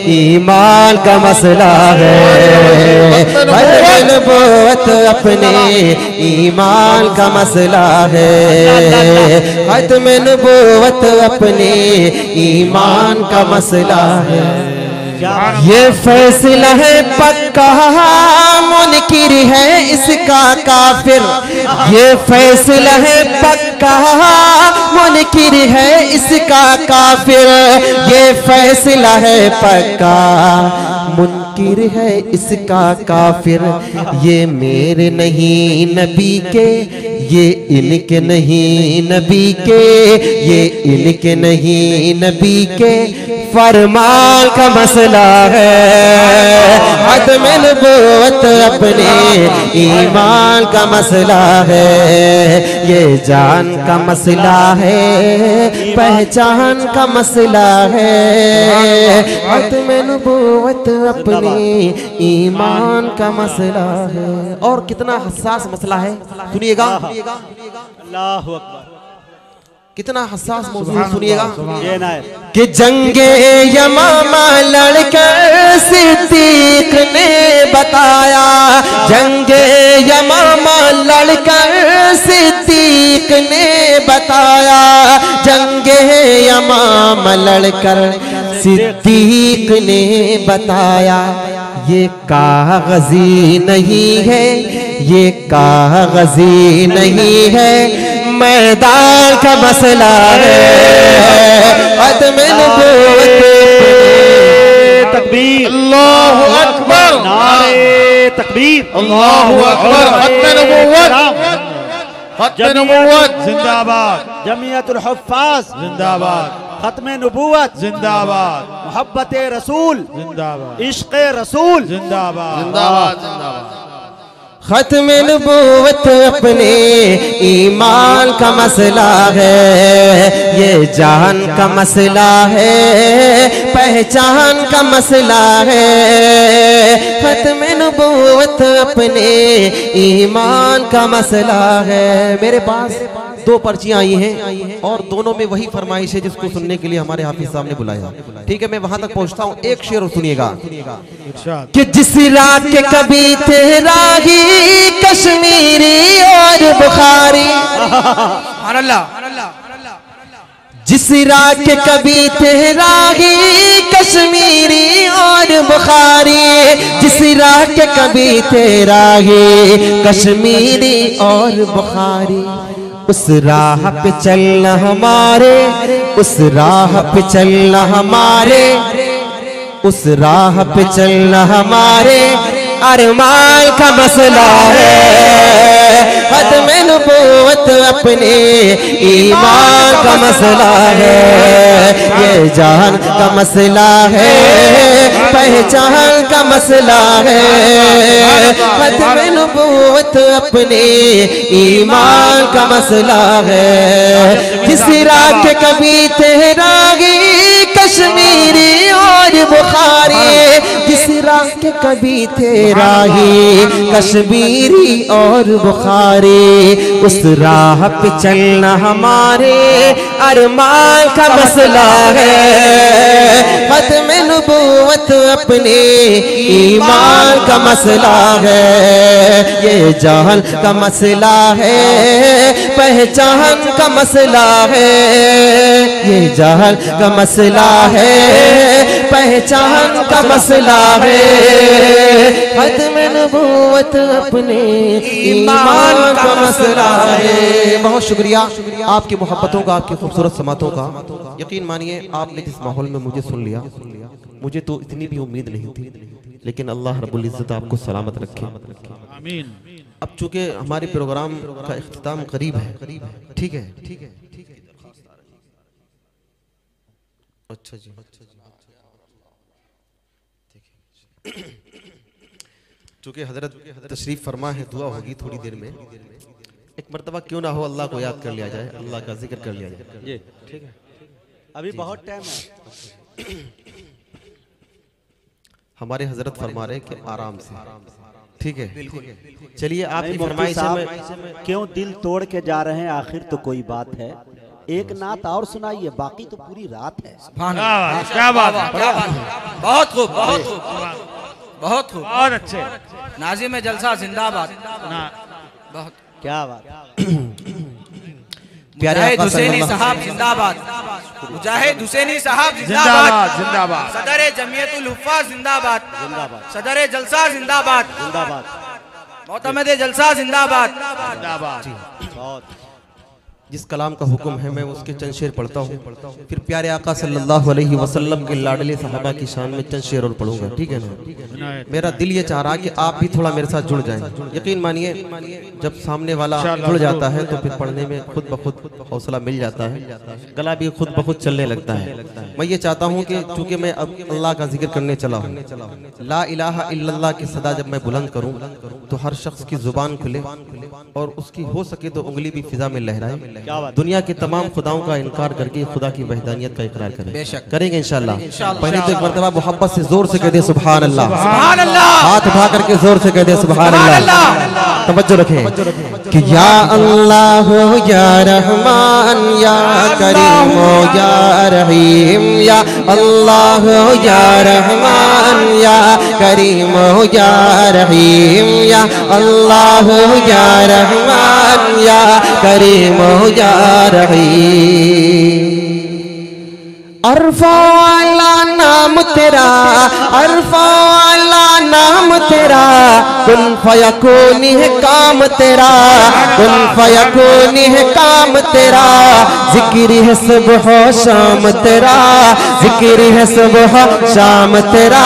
Speaker 5: ईमान का मसला है, खत्म नबुव्वत अपने ईमान का मसला है, खत्म नबुव्वत अपने ईमान का मसला है। ये फैसला है पक्का, मुनकिर है इसका काफिर। ये फैसला है पक्का, मुनकिर है इसका काफिर। ये फैसला है पक्का, मुनकिर है इसका काफिर। ये मेरे नहीं नबी के, ये इनके नहीं नबी के, ये इनके नहीं नबी के फरमान का मसला है। खत्म नबुव्वत अपने ईमान का मसला है। ये जान का मसला है, पहचान का मसला है। खत्म नबुव्वत अपने ईमान का मसला है। और कितना हसास मसला है, सुनिएगा।
Speaker 2: अल्लाहु अकबर,
Speaker 5: कितना हसास मौजूद, सुनिएगा
Speaker 2: कि
Speaker 5: जंगे यमामा लड़कर सिद्दीक ने बताया, जंगे यमामा लड़कर सिद्दीक ने बताया, जंगे यमामा लड़कर सिद्दीक ने बताया। ये कागजी नहीं है, ये कागजी नहीं है, मैदान का मसला है। खत्म नबुव्वत
Speaker 2: तकबीर,
Speaker 1: अल्लाहु अकबर,
Speaker 2: नारे तकबीर,
Speaker 1: अल्लाहु अकबर। खत्म नबुव्वत, खत्म नबुव्वत जिंदाबाद,
Speaker 2: जमीयतुल हुफ्फाज
Speaker 1: जिंदाबाद,
Speaker 2: खत्म नबुव्वत
Speaker 1: जिंदाबाद,
Speaker 2: मोहब्बत रसूल
Speaker 1: जिंदाबाद,
Speaker 2: इश्क़ रसूल
Speaker 1: जिंदाबाद, जिंदाबाद, जिंदाबाद।
Speaker 6: खत्म नबूवत अपने ईमान का मसला है, ये जान का मसला है, पहचान का मसला है। खत्म नबूवत अपने ईमान का मसला है। मेरे पास 2 पर्चियां आई हैं और दोनों में वही फरमाइश है जिसको सुनने के लिए हमारे हाफिज साहब ने बुलाया। ठीक है, मैं वहां तक पहुंचता हूं। एक शेर और सुनिएगा कि जिस रात के कभी थे रागी कश्मीरी और बुखारी, जिस रात के कभी थे रागी कश्मीरी और बुखारी, जिस रात के कभी थे रागी कश्मीरी और बुखारी, उस राह पे चलना हमारे, उस राह पे चलना हमारे, उस राह पे चलना हमारे अरमान का मसला है। खत्म नबूवत अपने ईमान का मसला है, ये जान का मसला है, पहचान का मसला है। खत्म नबूवत अपने ईमान का मसला है। जिस राह के कभी थे रागी कश्मीरी और बुखारी, जिस राह के कभी थे राही कश्मीरी और बुखारी, उस राह पे चलना हमारे अरमान का मसला है। खत्म नबूवत अपने ईमान का मसला है, ये जान का मसला है, पहचान का मसला है। ये जान का मसला है, पहचान का मसला है। खत्म नबूवत अपने ईमान का मसला है। बहुत शुक्रिया आपकी मोहब्बतों का, आपकी खूबसूरत समातों का। यकीन मानिए आपने जिस माहौल में मुझे सुन लिया, मुझे तो इतनी भी उम्मीद नहीं थी, लेकिन अल्लाह रब्बुल इज्जत आपको सलामत रखे। आमीन। अब चूंकि हमारे प्रोग्राम का इख्तिताम करीब है, ठीक है, अच्छा जी, चूंकि हजरत तशरीफ फरमा है, दुआ होगी थोड़ी देर में। एक मर्तबा क्यों ना हो अल्लाह को याद कर लिया जाए, अल्लाह का जिक्र कर लिया जाए। ये ठीक है,
Speaker 2: अभी बहुत टाइम है।
Speaker 6: हमारे हजरत फरमा रहे कि आराम से, ठीक है। चलिए आपकी फरमाइश में
Speaker 2: क्यों दिल तोड़ के जा रहे हैं, आखिर तो कोई बात है। एक नात और सुनाइए, बाकी तो पूरी रात है।
Speaker 1: क्या बात है,
Speaker 7: बहुत खूब, बहुत खूब, बहुत खूब,
Speaker 1: बहुत अच्छे।
Speaker 7: नाज़िम जलसा जिंदाबाद। बहुत
Speaker 2: क्या बात।
Speaker 7: मुजाहिद हुसैनी साहब जिंदाबाद, मुजाहिद हुसैनी साहब जिंदाबाद,
Speaker 1: जिंदाबाद।
Speaker 7: सदर जमियतुल हुफ़्फ़ाज़ जिंदाबाद, सदर जलसा जिंदाबाद, मोतमद जलसा जिंदाबाद,
Speaker 1: जिंदाबाद।
Speaker 6: जिस कलाम का हुक्म है मैं उसके चंद शेर पढ़ता हूँ, फिर प्यारे आका सल्लल्लाहु अलैहि वसल्लम के लाडले सहाबा की शान में चंद शेर और पढ़ूंगा, ठीक है ना। मेरा दिल ये चाह रहा कि आप भी थोड़ा मेरे साथ जुड़ जाएं। यकीन मानिए जब सामने वाला जुड़ जाता है तो फिर पढ़ने में खुद ब खुद हौसला मिल जाता है, गला भी खुद ब खुद चलने लगता है। मैं ये चाहता हूँ कि चूंकि मैं अब अल्लाह का जिक्र करने चला हूँ, ला इलाहा इल्लल्लाह की सदा जब मैं बुलंद करूँ तो हर शख्स की जुबान खुले और उसकी हो सके तो उंगली भी फिजा में लहराए, दुनिया के तमाम खुदाओं का इनकार करके खुदा की वहदानियत का इकरार करें। करेंगे इंशाल्लाह। पहले तो एक मर्तबा मोहब्बत से जोर से कह दे सुभान अल्लाह,
Speaker 7: सुभान अल्लाह।
Speaker 6: हाथ उठा करके जोर से कह दे सुभान अल्लाह। तवज्जो रखें कि या अल्लाह या रहमान या करीम या रहीम, या अल्लाह या रहमान या करीम या रहीम, या अल्लाह या रहमान या करीम या रहीम। अरफा वाला नाम तेरा, अरफा वाला नाम तेरा, कुन फयकून है काम तेरा, कुन फयकून है काम तेरा। जिक्र है सुबह शाम तेरा, जिक्र है सुबह शाम तेरा।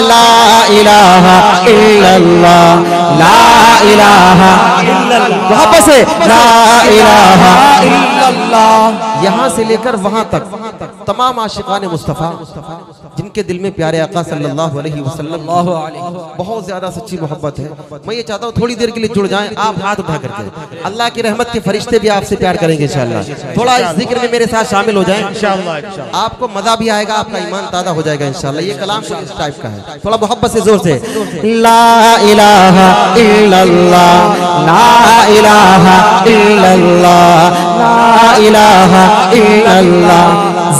Speaker 6: ला इलाहा इल्लल्लाह, ला इलाहा इल्लल्लाह, वापस से ला इलाहा इल्लल्लाह, यहाँ से लेकर वहां तक तमाम आशिकान मुस्तफ़ा जिनके दिल में प्यारे आका सल्लल्लाहु अलैहि वसल्लम बहुत ज्यादा सच्ची मोहब्बत है, मैं ये चाहता हूँ थोड़ी देर के लिए जुड़ जाएं आप हाथ उठा करके। अल्लाह की रहमत के फरिश्ते भी आपसे प्यार करेंगे इंशाअल्लाह। थोड़ा इस जिक्र में मेरे साथ शामिल हो जाएं इंशाअल्लाह, आपको मजा भी आएगा, आपका ईमान ताज़ा हो जाएगा इंशाअल्लाह। ये कलाम कुछ इस टाइप का है, थोड़ा मोहब्बत से जोर से। ला इलाहा इल्लल्लाह, ला इलाहा इल्लल्लाह, ला इलाहा इल्लल्लाह।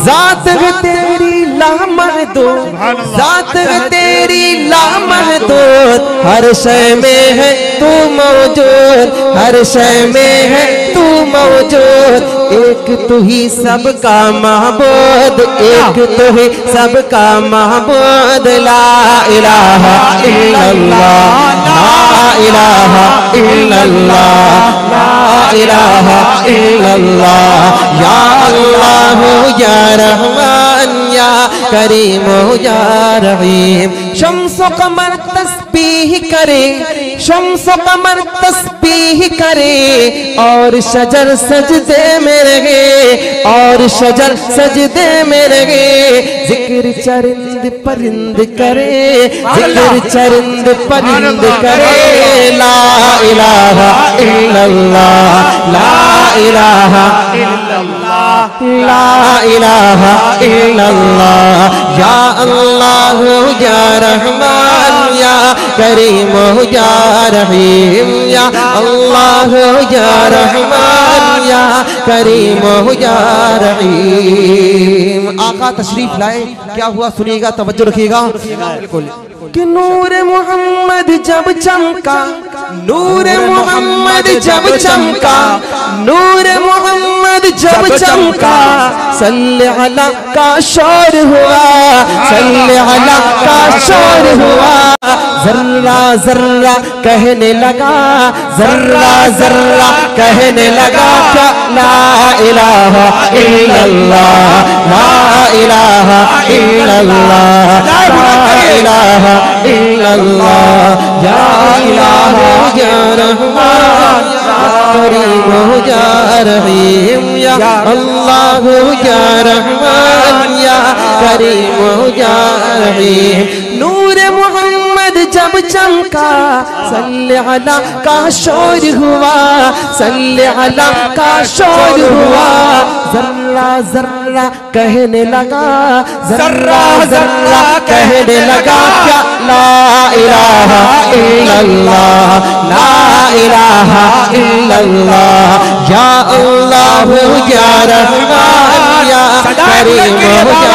Speaker 6: ज़ात है तेरी लामहदूद, ज़ात है तेरी लामहदूद, हर शय में है तू मौजूद, हर शय में है तू मौजूद। एक तू ही सबका महबूद, एक तू ही सबका महबूद। ला इलाहा इल्लल्लाह, ला इलाहा इल्लल्लाह, ला इलाहा इल्लल्लाह। या अल्लाह या रहमान या करीम या रहीम। शम्स कमर तस्बीह करे, शम्स कमर तस्बीह करे, और शजर सजदे में रहे, और शजर सजदे में रहे। जिक्र चरिंद परिंद करे, जिक्र चरिंद परिंद करे। ला इलाहा इल्लल्लाह, ला इलाहा इल्लल्लाह, ला इलाहा इल्लल्लाह। या अल्लाह या रहमान या करीम या रहीम। या अल्लाह या रहमान या करीम या रहीम। आका तशरीफ लाए, क्या हुआ सुनिएगा, तवज्जो रखिएगा। बिल्कुल कि नूर मोहम्मद जब चमका, नूर मोहम्मद जब चमका, नूर मोहम्मद जब चमका, सल्ले अला का शोर हुआ, सल्ले अला का शोर हुआ। जर्रा जर्रा कहने लगा, जर्रा जर्रा कहने लगा क्या ला इलाहा इल्लल्लाह, ला इलाहा इल्लल्लाह, ला इलाहा इल्लल्लाह। या इलाहा या रहमान या करीम या रहीम। या अल्लाह या रहमान या करीम या रहीम। नूर मोहम्मद जब चमका, सल्ले अला का शोर हुआ, सल्ले अला का शोर हुआ। जर्रा जर्रा कहने लगा, जर्रा जर्रा कहने लगा क्या ला इलाहा इल्लल्लाह, ला इलाहा इल्लल्लाह। या अल्लाह या रहमान या करीम या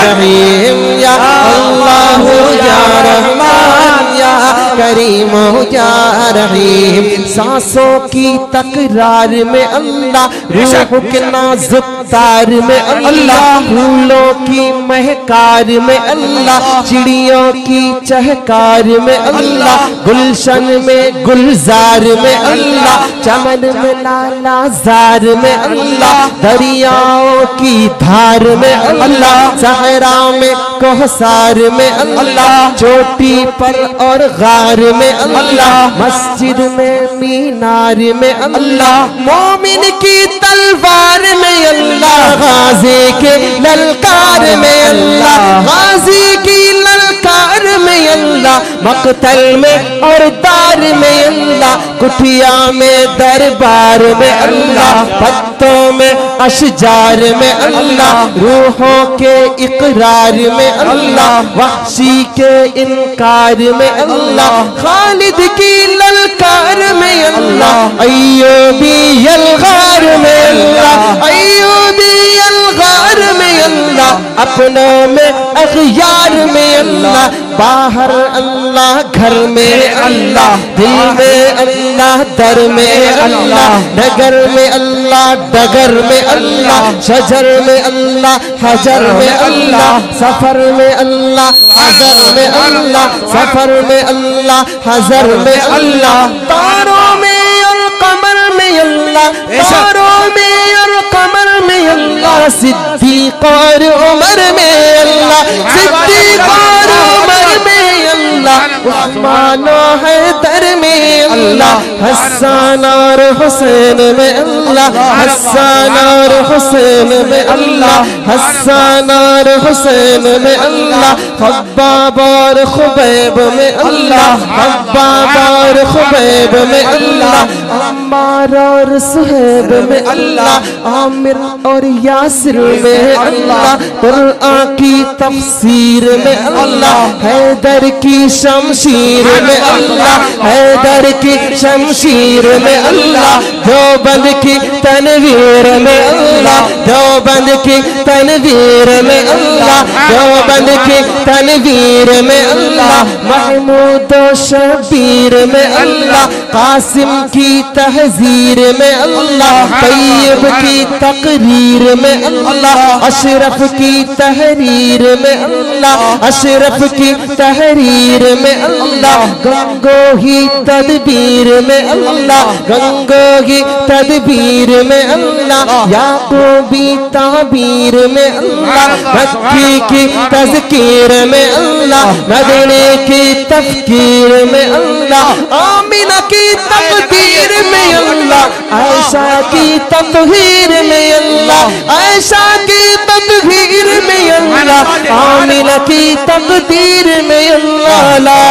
Speaker 6: रहीम। या अल्लाह या रहमान या करीम या रहीम। सांसों की तकरार में अल्लाह, रूह के नाजुक तार में अल्लाह, फूलों की महकार में अल्लाह, चिड़ियों की चहकार में अल्लाह, गुलशन में गुलजार में अल्लाह, चमन में लालाजार में अल्लाह, दरियाओं की धार में अल्लाह, सहरा में कोहसार में अल्लाह, चोटी पर और गार में अल्लाह, मस्जिद में मीनार में अल्लाह, मोमिन की तलवार में अल्लाह, गाजी के ललकार में अल्लाह, गाजी की ललकार में अल्लाह, मकतल में और दार में अल्लाह, कुटिया में दरबार में अल्लाह, पत्तों में अशजार में अल्लाह, रूहों के इकरार में अल्लाह, वहशी के इनकार में अल्लाह, खालिद की ललकार में अल्लाह, अय्यूबी अलगार में अल्लाह, अय्यूबी अलगार में अल्लाह, अपनों में अखयार में अल्लाह, बाहर अल्लाह घर में अल्लाह, दिल में अल्लाह दर में अल्लाह, नगर में अल्लाह डगर में अल्लाह, शजर में अल्लाह हजर में अल्लाह, सफर में अल्लाह हजर में अल्लाह, सफर में अल्लाह हजर में अल्लाह, तारों में और कमर में अल्लाह, तारों में और कमर में अल्लाह, सिद्दीक और उमर में अल्लाह, सिद्दीक और उमर में अल्लाह, उस्मान और हैदर में अल्लाह, हसन और हुसैन में अल्लाह, हसन और हुसैन में अल्लाह, हसन और हुसैन में अल्लाह, खब्बाब और खुबैब में अल्लाह, खब्बाब और खुबैब में अल्लाह, अम्मार और सुहैब में अल्लाह, आमिर और यासिर में अल्लाह, कुरान की तफसीर में अल्लाह, हैदर की शमशीर में अल्लाह, हैदर की शमशीर में अल्लाह, देवबंद की तनवीर में अल्लाह, देवबंद की तनवीर में अल्लाह, देवबंद की तनवीर में अल्लाह, महमूद शबीर में अल्लाह, कासिम की तहजीर में अल्लाह, तैयब की तकरीर में अल्लाह, अशरफ की तहरीर में अल्लाह, अशरफ की तहरीर में अल्लाह, गंगोही तदबीर में अल्लाह, गंगोही तदबीर में अल्लाह, याकूबी ताबीर में अल्लाह, मक्की की तज़कीर में अल्लाह, मदीने की तफ़कीर में अल्लाह, आमिना की तक़दीर में अल्लाह, आयशा की तत्हीर में अल्लाह, आयशा की तत्हीर में अल्लाह, आमिना की तक़दीर में अल्लाह, ला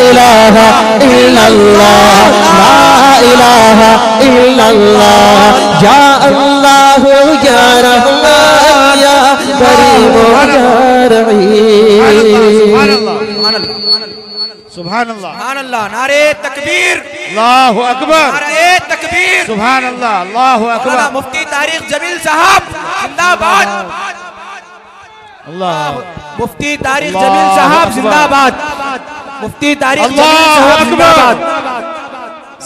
Speaker 6: इलाहा इल्लल्लाह, ला इलाहा इल्लल्लाह, या अल्लाह या रहमान या करीम या रहीम।
Speaker 1: सुभान अल्लाह,
Speaker 7: सुभान अल्लाह, नारे तकबीर,
Speaker 1: अल्लाहु अकबर,
Speaker 7: नारे तकबीर,
Speaker 1: सुभान अल्लाह, अल्लाहु अकबर,
Speaker 7: मुफ्ती तारिक जमील साहब जिंदाबाद,
Speaker 1: अल्लाह,
Speaker 7: मुफ्ती तारिक जमील साहब जिंदाबाद, मुफ्ती तारिक जमील साहब जिंदाबाद।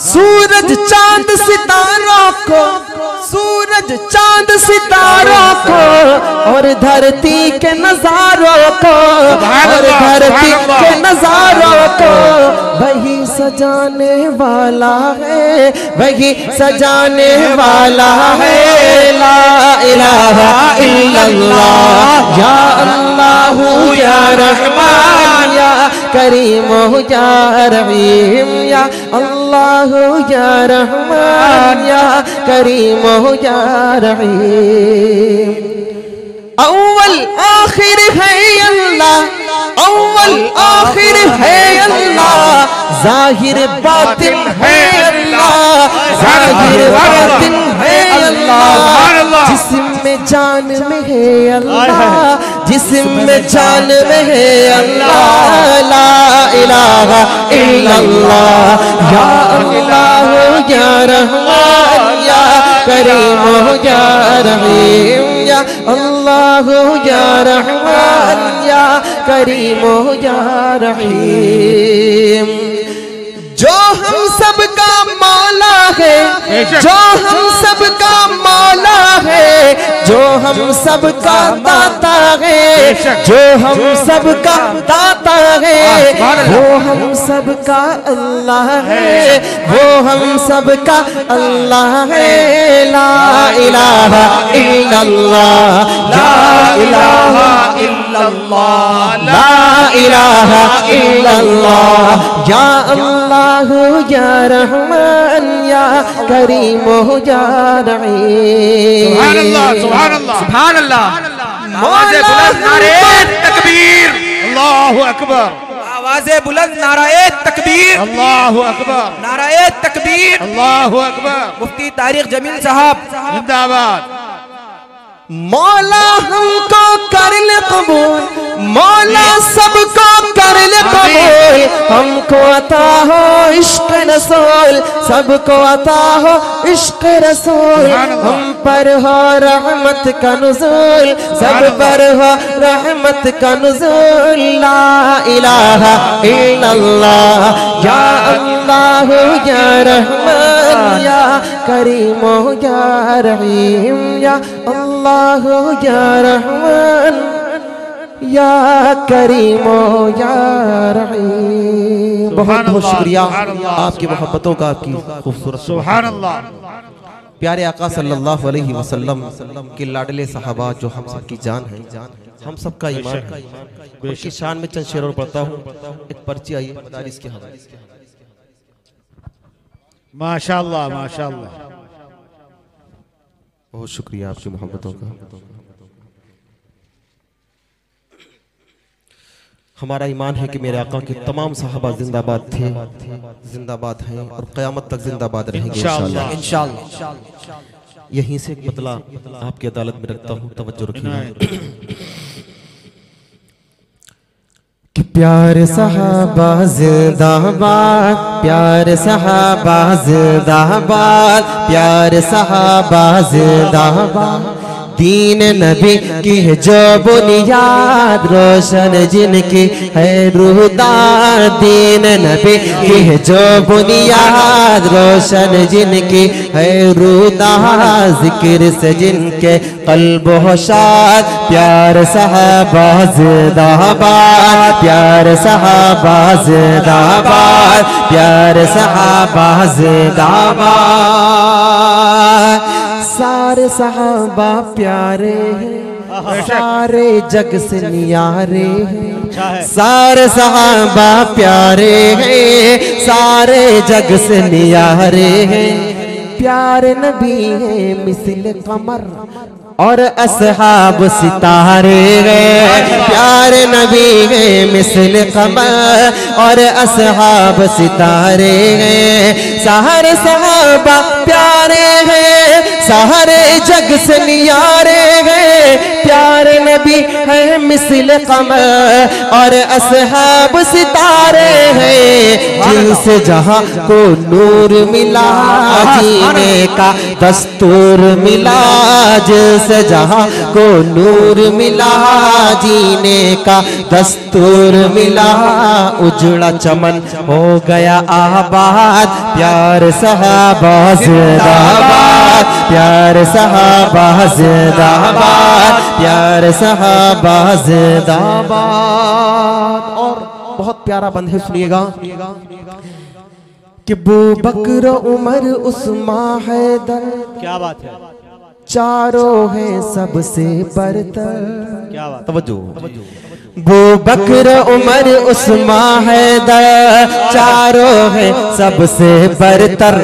Speaker 6: सूरज चांद सितारों को, सूरज चांद सितारों को और धरती के नजारों को, और धरती के नजारों को वही सजाने वाला है, वही सजाने वाला है, ला इलाहा इल्लल्लाह, या अल्लाह या रहमान या करीम या रहीम, या अल्लाह या रहमान या करीम या रहीम। अव्वल आखिर है अल्लाह, अव्वल आखिर है अल्लाह, जाहिर बातिन है अल्लाह, जाहिर बातिन है अल्लाह, जिस्म में जान में है अल्लाह, जिस्म में जान में है अल्लाह, ला इलाहा इल्लल्लाह, या अल्लाह या रहमान या करीम या रहीम, या अल्लाह या रहमान या करीम या रहीम। जो हम सबका मौला है, जो हम सबका मौला है, जो हम सबका दाता है, जो हम सबका दाता है, वो हम सबका अल्लाह है, वो हम सबका अल्लाह है, ला इलाहा इल्लल्लाह, ला इलाहा इल्लल्लाह, ला इलाहा इल्लल्लाह, या अल्लाह या रहमान या करीम या रहीम।
Speaker 1: सुभान अल्लाह, सुभान अल्लाह,
Speaker 7: सुभान अल्लाह, आवाज़े बुलंद नारे तकबीर,
Speaker 1: अल्लाहु अकबर,
Speaker 7: आवाज़े बुलंद नाराए तकबीर,
Speaker 1: अल्लाहु अकबर,
Speaker 7: नाराए तकबीर,
Speaker 1: अल्लाहु अकबर,
Speaker 7: मुफ्ती तारिक जमील साहब
Speaker 1: जिंदाबाद।
Speaker 6: मौला हमको कर ले कबूल, मौला सबको कर ले कबूल, हमको अता हो इश्क रसूल, सबको अता हो इश्क रसूल, हम पर हो रहमत का नुज़ूल, सब पर हो रहमत का नुज़ूल, ला इलाहा इल्लल्लाह, या अल्लाह या रहमान या करीम या रहीम, या अल्लाह या रहमान या करीम या रहीम। बहुत बहुत शुक्रिया आपकी मोहब्बतों का, आपकी खूबसूरत।
Speaker 1: सुभान अल्लाह।
Speaker 6: प्यारे आका सल्लल्लाहु अलैहि वसल्लम के लाडले सहाबा जो हम सबकी जान है, हम सबका ईमान, उनकी शान में चंद शेर और पढ़ता हूँ। एक पर्ची आई मदारिस के हवाले से।
Speaker 1: माशाअल्लाह माशाअल्लाह।
Speaker 5: बहुत शुक्रिया आपकी मोहब्बतों का। हमारा ईमान है कि मेरे आका के तमाम सहाबा जिंदाबाद थे, जिंदाबाद हैं और क़यामत तक जिंदाबाद रहेंगे इंशाअल्लाह इंशाअल्लाह। यहीं से एक बदला आपकी अदालत में रखता हूँ, तवज्जो रखिएगा।
Speaker 6: कि प्यार सहाबा जिंदाबाद, प्यार सहाबा जिंदाबाद, प्यार सहाबा जिंदाबाद। दीन नबी की है जो बुनियाद, रोशन जिनकी है रूहदार। दीन नबी की है जो बुनियाद, रोशन जिनकी है रूहदार। जिक्र से जिनके कल्ब होशाद, प्यार सहाबा जिंदाबाद, प्यार सहाबा जिंदाबाद, प्यार सहाबा जिंदाबाद। सारे सहाबा प्यारे हैं, सारे जग से नियारे हैं। सारे सहाबा प्यारे हैं, सारे जग से नियारे हैं। प्यारे नबी है मिसल कमर और असहाब सितारे गए। प्यारे नबी है मिसल कमर और असहाब सितारे गए। सारे सहाबा प्यारे हैं, सारे जग से नियारे हैं। प्यारे नबी है मिसल कमर और असहाब सितारे हैं। जिनसे जहां को नूर मिला, जीने का दस्तूर मिला। जिनसे जहां को नूर मिला, जीने का दस्तूर मिला। उजड़ा चमन हो गया आबाद, प्यार सहाबा जिंदाबाद, प्यार सहाबा जिंदाबाद, प्यार सहाबा जिंदाबाद। और बहुत प्यारा बंद है, सुनिएगा कि अबू बकर उमर उस्मान हैदर,
Speaker 2: क्या बात है,
Speaker 6: चारों हैं सबसे बरतर।
Speaker 2: क्या बात,
Speaker 5: तवज्जो।
Speaker 6: अबू बकर उमर उस्मान हैदर, चारों हैं सबसे बरतर।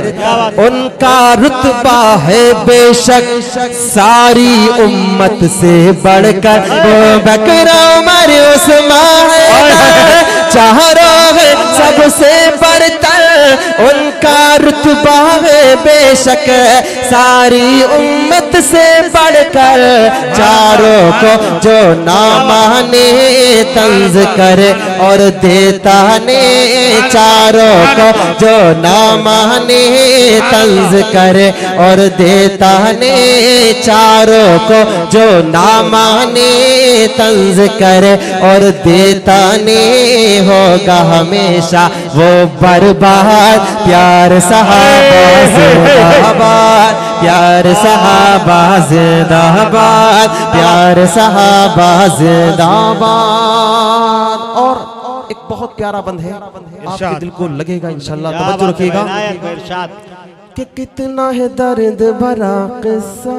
Speaker 6: उनका रुतबा है बेशक सारी उम्मत से बढ़कर। अबू बकर उमर उस्मान हैदर, चारों हैं सबसे बरतर। उनका रुतबा है बेशक सारी उम्मत से बढ़कर। चारों को जो ना माने तंज करे और देता ने। चारों को जो ना माने तंज करे और देता ने। चारों को जो ना माने तंज करे और देता ने। होगा हमेशा वो बर्बाद, प्यार सहाबा जिंदाबाद, प्यार सहाबा जिंदाबाद, प्यार सहाबा जिंदाबाद। और एक बहुत प्यारा बंद है, आपके दिल को लगेगा इंशाल्लाह, तवज्जो रखिएगा। कि कितना है दर्द भरा किस्सा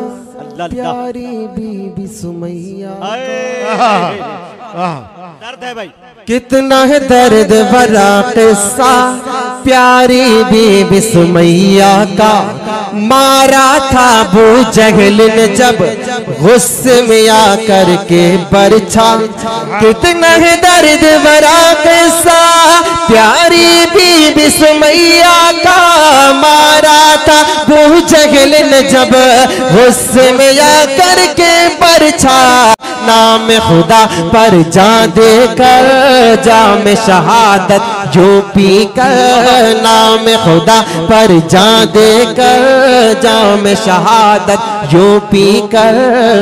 Speaker 6: प्यारी बीबी सुमैया।
Speaker 2: दर्द है भाई,
Speaker 6: कितना है दर्द भरा किस्सा प्यारी बीबी सुमैया का। मारा था अबू जहल ने जब गुस्से में आकर के बरछा। कितना है दर्द भरा किस्सा प्यारी बीबी सुमैया का। मारा था अबू जहल ने जब गुस्से में आकर के बरछा। नाम खुदा पर जान देकर जाम शहादत जो पी कर। नाम खुदा पर जान देकर जाम शहादत जो पी कर।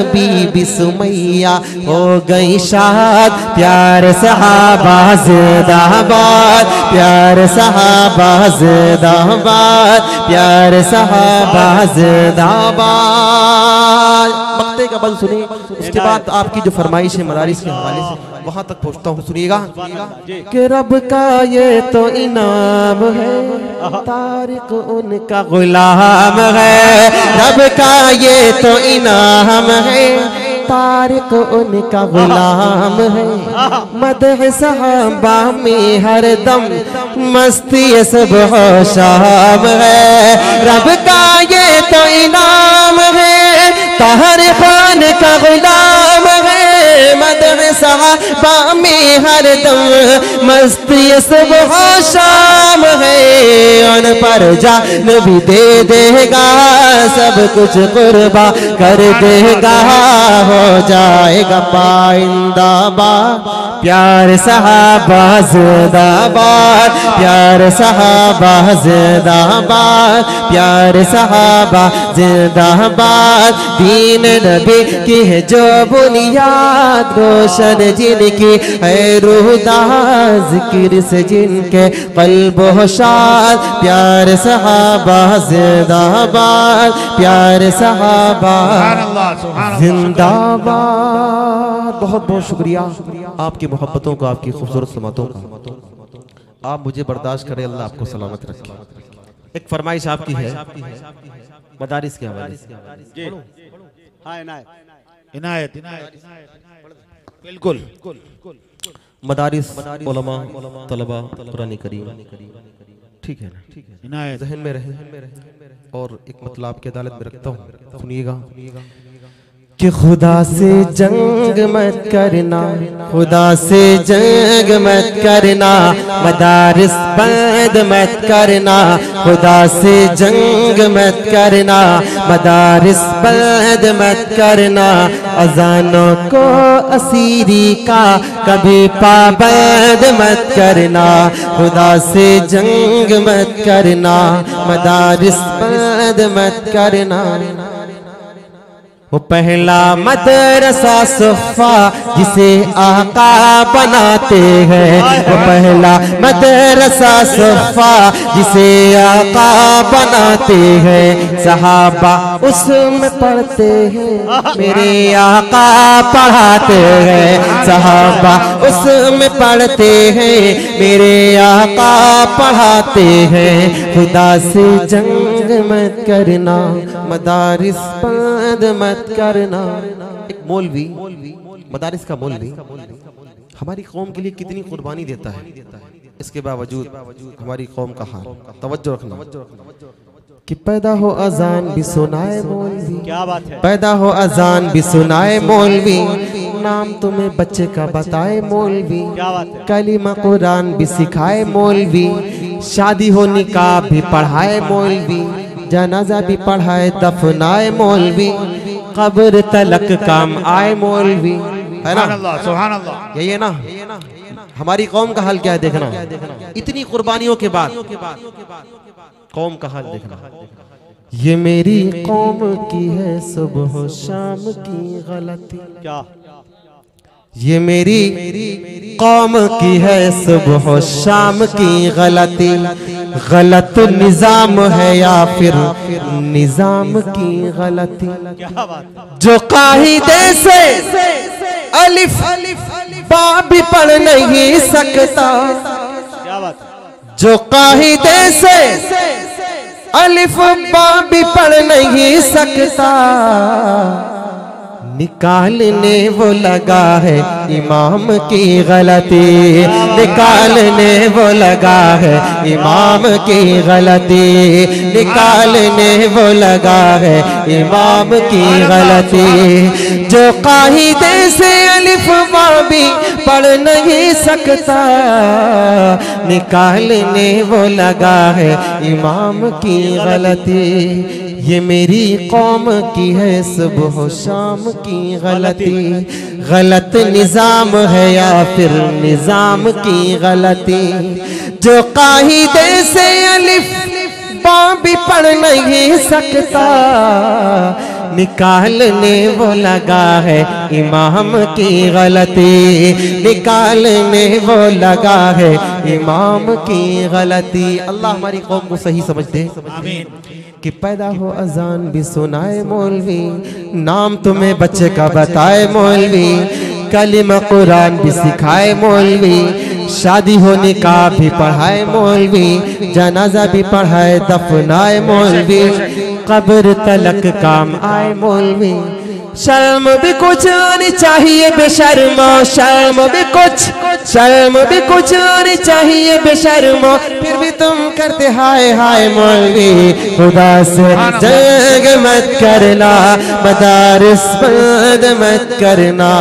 Speaker 6: बीबी सुमैया हो गई शाद, प्यार सहाबा जिंदाबाद, प्यार सहाबा जिंदाबाद, प्यार सहाबा जिंदाबाद। मक्ते का बल सुनिए, उसके बाद आपकी जो फरमाइश है मदारिस के हवाले से वहां तक पहुंचता हूँ, सुनिएगा। कि रब का ये तो इनाम है, तारिक उनका गुलाम है। रब का ये तो इनाम है, तारिक उनका गुलाम है। मदह सहाबा में हर दम मस्ती सुबह शाम है। रब का ये तो इनाम है, ताहर खान का गुलाम है। मदह सहाबा में हर दम मस्ती सुबह शाम है। उन पर जान भी दे देगा, सब कुछ कुर्बा कर देगा, हो जाएगा पाइंदाबाद। प्यार सहाबा जिंदाबाद, प्यार सहाबा जिंदाबाद, प्यार सहाबा जिंदाबाद। दीन नबी की है जो बुनियाद, रोशन जिनकी है रूहदार, जिक्र से जिनके कल्ब होशाद। प्यार सहाबा जिंदाबाद, प्यार सहाबा जिंदाबाद। बहुत बहुत शुक्रिया आपकी मोहब्बतों का, आपकी खूबसूरत समातों का। आप मुझे बर्दाश्त करें, अल्लाह आपको सलामत रखे। एक फरमाइश आपकी है मदारिस के हवाले से।
Speaker 1: इनायत बिल्कुल।
Speaker 6: मदारिस उलमा तलबा कुरान करीम, ठीक है ना,
Speaker 1: इनायत
Speaker 6: ज़हन में रहे। और एक मतलब आपकी अदालत में रखता हूँ, सुनिएगा कि खुदा से जंग मत करना, खुदा से जंग मत करना, मदारिस बंद मत करना, खुदा से जंग मत करना, मदारिस बंद मत करना। अजानों को असीरी का कभी पाबंद मत करना, खुदा से जंग मत करना, मदारिस बंद मत करना। वो पहला मदरसा सुफ़ा जिसे आका बनाते हैं, वो पहला मदरसा सुफ़ा जिसे आका बनाते हैं। सहाबा उसमें पढ़ते हैं, मेरे आका पढ़ाते हैं। सहाबा उसमें पढ़ते हैं, मेरे आका पढ़ाते हैं। खुदा से जंग मत करना, मदारिस बंद मत करना। एक मौलवी, मदारिस का मौलवी हमारी कौम के लिए कितनी कुर्बानी देता है, इसके बावजूद हमारी कौम का हाल तवज्जो रखना कि पैदा हो अजान भी सुनाए मौलवी,
Speaker 2: क्या बात है,
Speaker 6: पैदा हो अजान भी सुनाए मौलवी, नाम तुम्हें बच्चे का बताए मौलवी,
Speaker 2: क्या बात है,
Speaker 6: कलीमा कुरान भी सिखाए मौलवी, शादी हो निकाह भी पढ़ाए मौलवी, जनाजा भी पढ़ाए दफनाए मौलवी, कब्र तलक काम आए मौलवी, है ना?
Speaker 1: सुभान अल्लाह।
Speaker 6: यही है ना हमारी कौम का हाल क्या है, देखना इतनी कुर्बानियों के बाद कौम का हाल देखना। ये मेरी कौम की है सुबह शाम की गलती,
Speaker 2: क्या
Speaker 6: ये मेरी कौम की है सुबह शाम की गलती, गलत निजाम है या फिर निजाम की गलती।
Speaker 2: क्या बात है,
Speaker 6: जो कायदे से अलिफ बा भी पढ़ नहीं सकता,
Speaker 2: क्या बात है,
Speaker 6: जो कायदे से अलिफ बा भी पढ़ नहीं सकता, निकालने वो लगा है इमाम की गलती, निकालने वो लगा है इमाम की गलती, निकालने वो लगा है इमाम की गलती। जो कायदे से अलिफ बा भी पढ़ नहीं सकता, निकालने वो लगा है इमाम की गलती। ये मेरी कौम की है सुबह शाम की गलती, गलत निजाम है या फिर निजाम की गलती। जो कायदे से अलिफ बा भी पढ़ नहीं सकता, निकालने वो लगा है इमाम की गलती, निकालने वो लगा है इमाम की गलती। अल्लाह हमारी कौम को सही समझ दे, आमीन। कि पैदा हो अजान भी सुनाए मौलवी, नाम तुम्हें बच्चे का बताए मौलवी, कलिमा कुरान भी सिखाए मौलवी, शादी हो निकाह भी पढ़ाए मौलवी, जनाजा भी पढ़ाए दफनाए मौलवी, कब्र तलक काम आए मौलवी, शर्म भी कुछ आनी चाहिए बेशर्मो, शर्म भी कुछ आनी चाहिए बेशर्मो, फिर भी तुम करते हाय हाय मौलवी, खुदा से जंग मत करना, मदारिस बंद मत करना।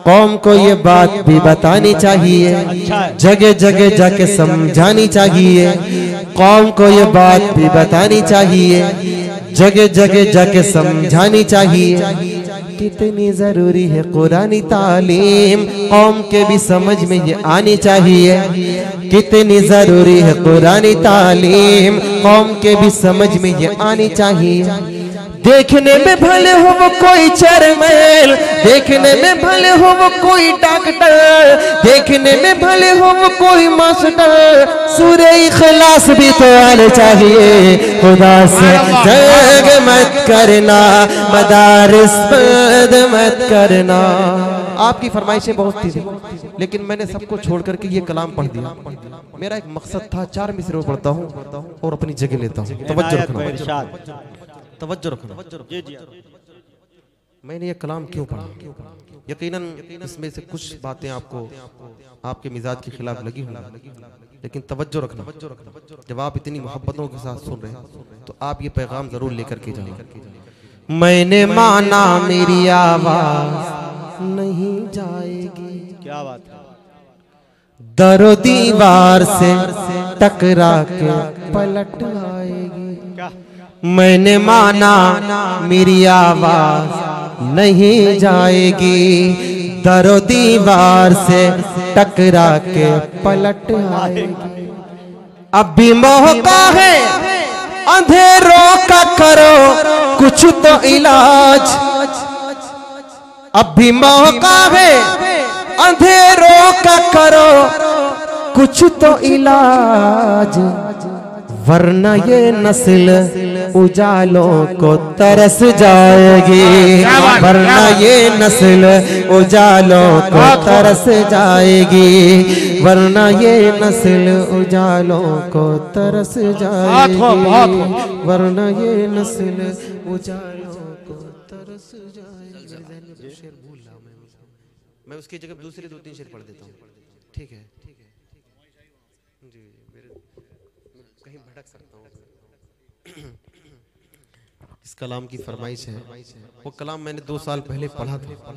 Speaker 6: कौम को ये बात भी बतानी चाहिए, जगह जगह जाके समझानी चाहिए। कौम को ये बात भी बतानी चाहिए, जगह जगह जाके समझानी चाहिए। कितनी जरूरी है कुरानी तालीम, कौम के भी समझ में ये आनी चाहिए। कितनी जरूरी है कुरानी तालीम, कौम के भी समझ में ये आनी चाहिए। देखने में भले हो वो कोई चेयरमैन, देखने में भले हो वो कोई डॉक्टर, देखने में भले हो वो कोई मास्टर, सूरे इखलास भी तो आने चाहिए। खुदा से जंग मत करना, मदारिस बंद मत करना। आपकी फरमाइशें बहुत थी, लेकिन मैंने सबको छोड़ करके ये कलाम पढ़ दिया। मेरा एक मकसद था, 4 मिसरे पढ़ता हूँ और अपनी जगह लेता हूँ। तवज्जो रखना, तवज्जो रखना। मैंने ये कलाम क्यों पढ़ा? यकीनन इसमें से कुछ बातें आपको आपके मिजाज के खिलाफ लगी होंगी, लेकिन तवज्जो रखना। जब आप इतनी मोहब्बतों के साथ सुन रहे हैं तो आप ये पैगाम जरूर लेकर के जाएं। मैंने माना मेरी आवाज नहीं जाएगी, क्या बात है, दरो दीवार से टकरा के पलट आएगी। मैंने माना मेरी आवाज नहीं जाएगी, दरो दीवार से टकरा के पलट आएगी। अब भी मौका है अंधेरों का, करो कुछ तो इलाज। अब भी मौका है अंधेरों का, करो कुछ तो इलाज, वरना ये नस्ल उजालों को तरस जाएगी, वरना ये नस्ल उजालों को तरस जाएगी, वरना ये नस्ल उजालों को तरस जाएगी, वरना ये नस्ल उजालों को तरस जाएगी। शेर भूल रहा मैं उसकी जगह दूसरे 2-3 शेर पढ़ देता हूँ, ठीक है? जी, कहीं भटक सकता हूँ। इस कलाम की फरमाइश है, वो कलाम मैंने 2 साल पहले पढ़ा था,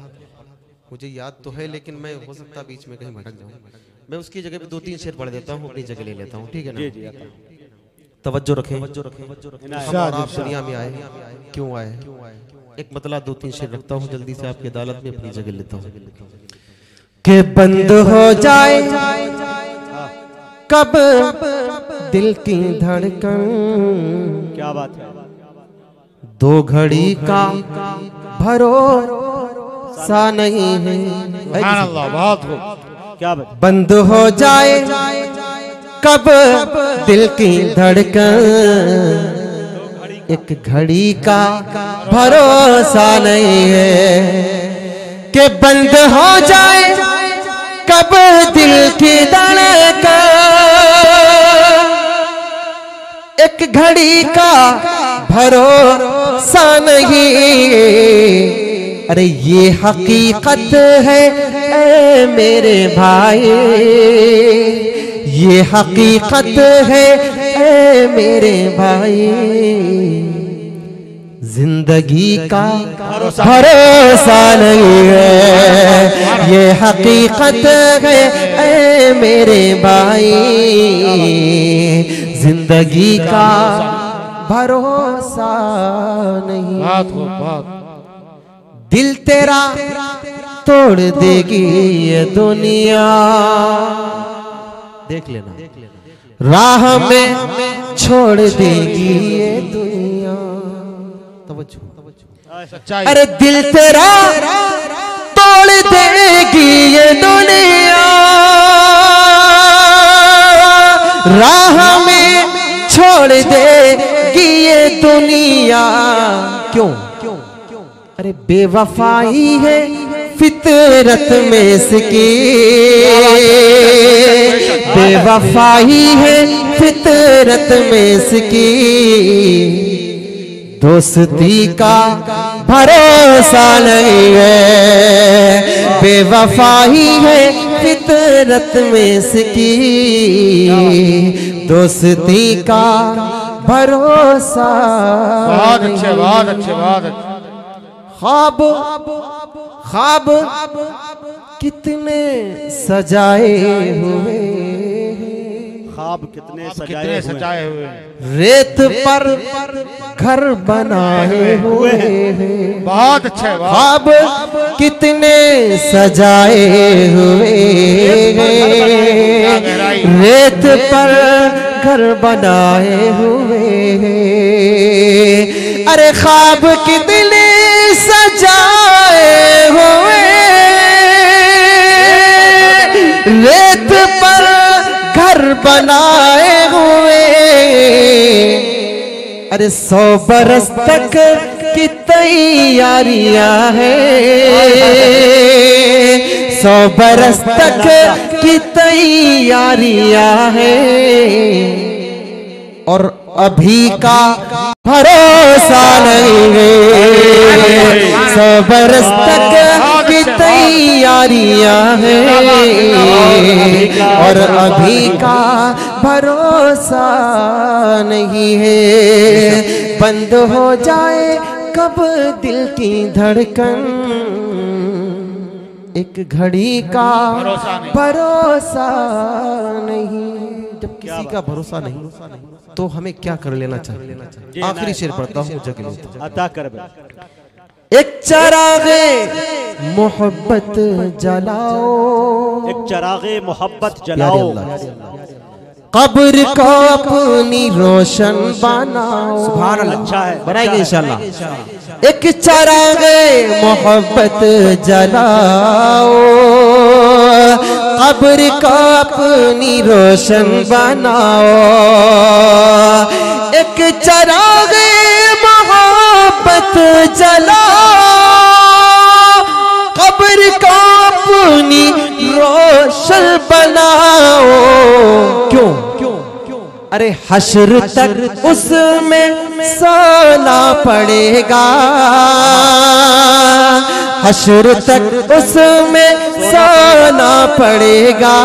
Speaker 6: मुझे याद तो है, लेकिन मैं हो सकता बीच में कहीं भटक जाऊँ। मैं उसकी जगह पे 2-3 शेर पढ़ देता हूँ, अपनी जगह ले लेता हूँ, ठीक है ना? तवज्जो रखें। आप दुनिया में आए क्यों आए? एक मतलब 2-3 शेर रखता हूँ, जल्दी से आपकी अदालत में अपनी जगह लेता हूँ। कि बंद हो जाए कब दिल की धड़कन, क्या बात है, 2 घड़ी का भरोसा नहीं है। बहुत क्या बात। बंद हो जाए कब दिल की धड़कन, एक घड़ी का भरोसा नहीं है। कि बंद हो जाए कब दिल की धड़कन, एक घड़ी का भरोसा नहीं। अरे ये हकीकत है ए मेरे भाई, ये हकीकत है ए मेरे भाई, जिंदगी का भरोसा नहीं है, ये हकीकत है ए मेरे भाई, जिंदगी का भरोसा नहीं। दिल तेरा तोड़ देगी ये दुनिया, देख लेना, राह में छोड़ देगी ये दुनिया। अरे दिल तेरा तोड़ देगी ये दुनिया, राह में छोड़ देगी ये दुनिया। क्यों? अरे बेवफाई है फितरत में इसकी, बेवफाई है फितरत में इसकी, दोस्ती का भरोसा नहीं है, बेवफाई है फितरत में इसकी, दोस्ती का भरोसा।
Speaker 1: बहुत अच्छे, बहुत अच्छे, बहुत अच्छे।
Speaker 6: ख्वाब ख्वाब कितने सजाए हुए,
Speaker 2: ख्वाब कितने
Speaker 1: सजाए हुए,
Speaker 6: रेत पर घर बनाए हुए।
Speaker 1: बहुत अच्छे।
Speaker 6: ख्वाब कितने सजाए हुए, रेत पर घर बनाए हुए। अरे ख्वाब कितने सजाए हुए, रेत पर घर बनाए हुए। अरे 100 बरस तक की तैयारियां हैं, 100 बरस तक की तैयारियां हैं, और अभी का भरोसा नहीं है। 100 बरस तक की तैयारियां हैं, और अभी का भरोसा नहीं है। बंद हो जाए कब दिल की धड़कन, एक घड़ी का भरोसा नहीं। जब किसी का भरोसा नहीं तो हमें क्या कर लेना चाहिए? आखिरी शेर पढ़ता हूँ जगह
Speaker 2: अता कर।
Speaker 6: एक चरागे मोहब्बत जलाओ,
Speaker 2: एक चरागे मोहब्बत जलाओ,
Speaker 6: कब्र को अपनी रोशन बनाओ।
Speaker 7: सुभान अल्लाह।
Speaker 2: अच्छा है,
Speaker 6: बनाएंगे इंशाल्लाह। एक चरागे मोहब्बत जलाओ, कब्र को अपनी रोशन बनाओ। एक चरागे मोहब्बत जलाओ, कब्र को अपनी रोशन बनाओ। क्यों? अरे हश्र तक उसमें सोना पड़ेगा, हश्र तक उसमें सोना पड़ेगा।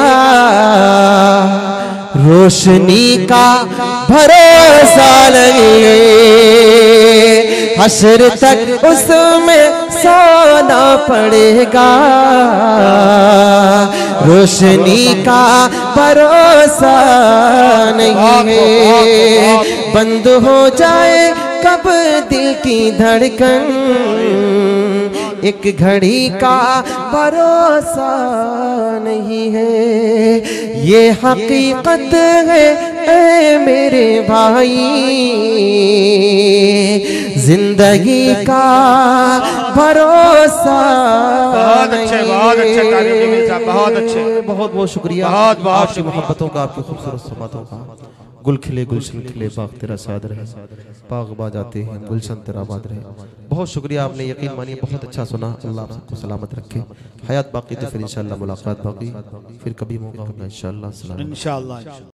Speaker 6: रोशनी का भरोसा नहीं है, हश्र तक उसमें सोना पड़ेगा। रोशनी का भरोसा नहीं है। बंद हो जाए कब दिल की धड़कन, एक घड़ी का भरोसा नहीं है। ये हकीकत है ऐ मेरे भाई, जिंदगी का भरोसा।
Speaker 1: बहुत अच्छे, बहुत अच्छे तारीफ जमील साहब, बहुत अच्छे।
Speaker 6: बहुत बहुत शुक्रिया,
Speaker 1: बहुत बहुत
Speaker 6: आपकी मोहब्बतों का, आपकी खूबसूरत समातों का। गुल खिले गुलशन खिले बाग तेरा साद रहे, बाग बाज आते हैं गुलशन तेरा आबाद रहे। बहुत शुक्रिया, आपने यकीन मानिए बहुत अच्छा सुना। अल्लाह आप सबको सलामत रखे। हयात बाकी तो फिर इंशाल्लाह मुलाकात बाकी, फिर कभी मौका होगा इंशाल्लाह।
Speaker 1: इंशाल्लाह।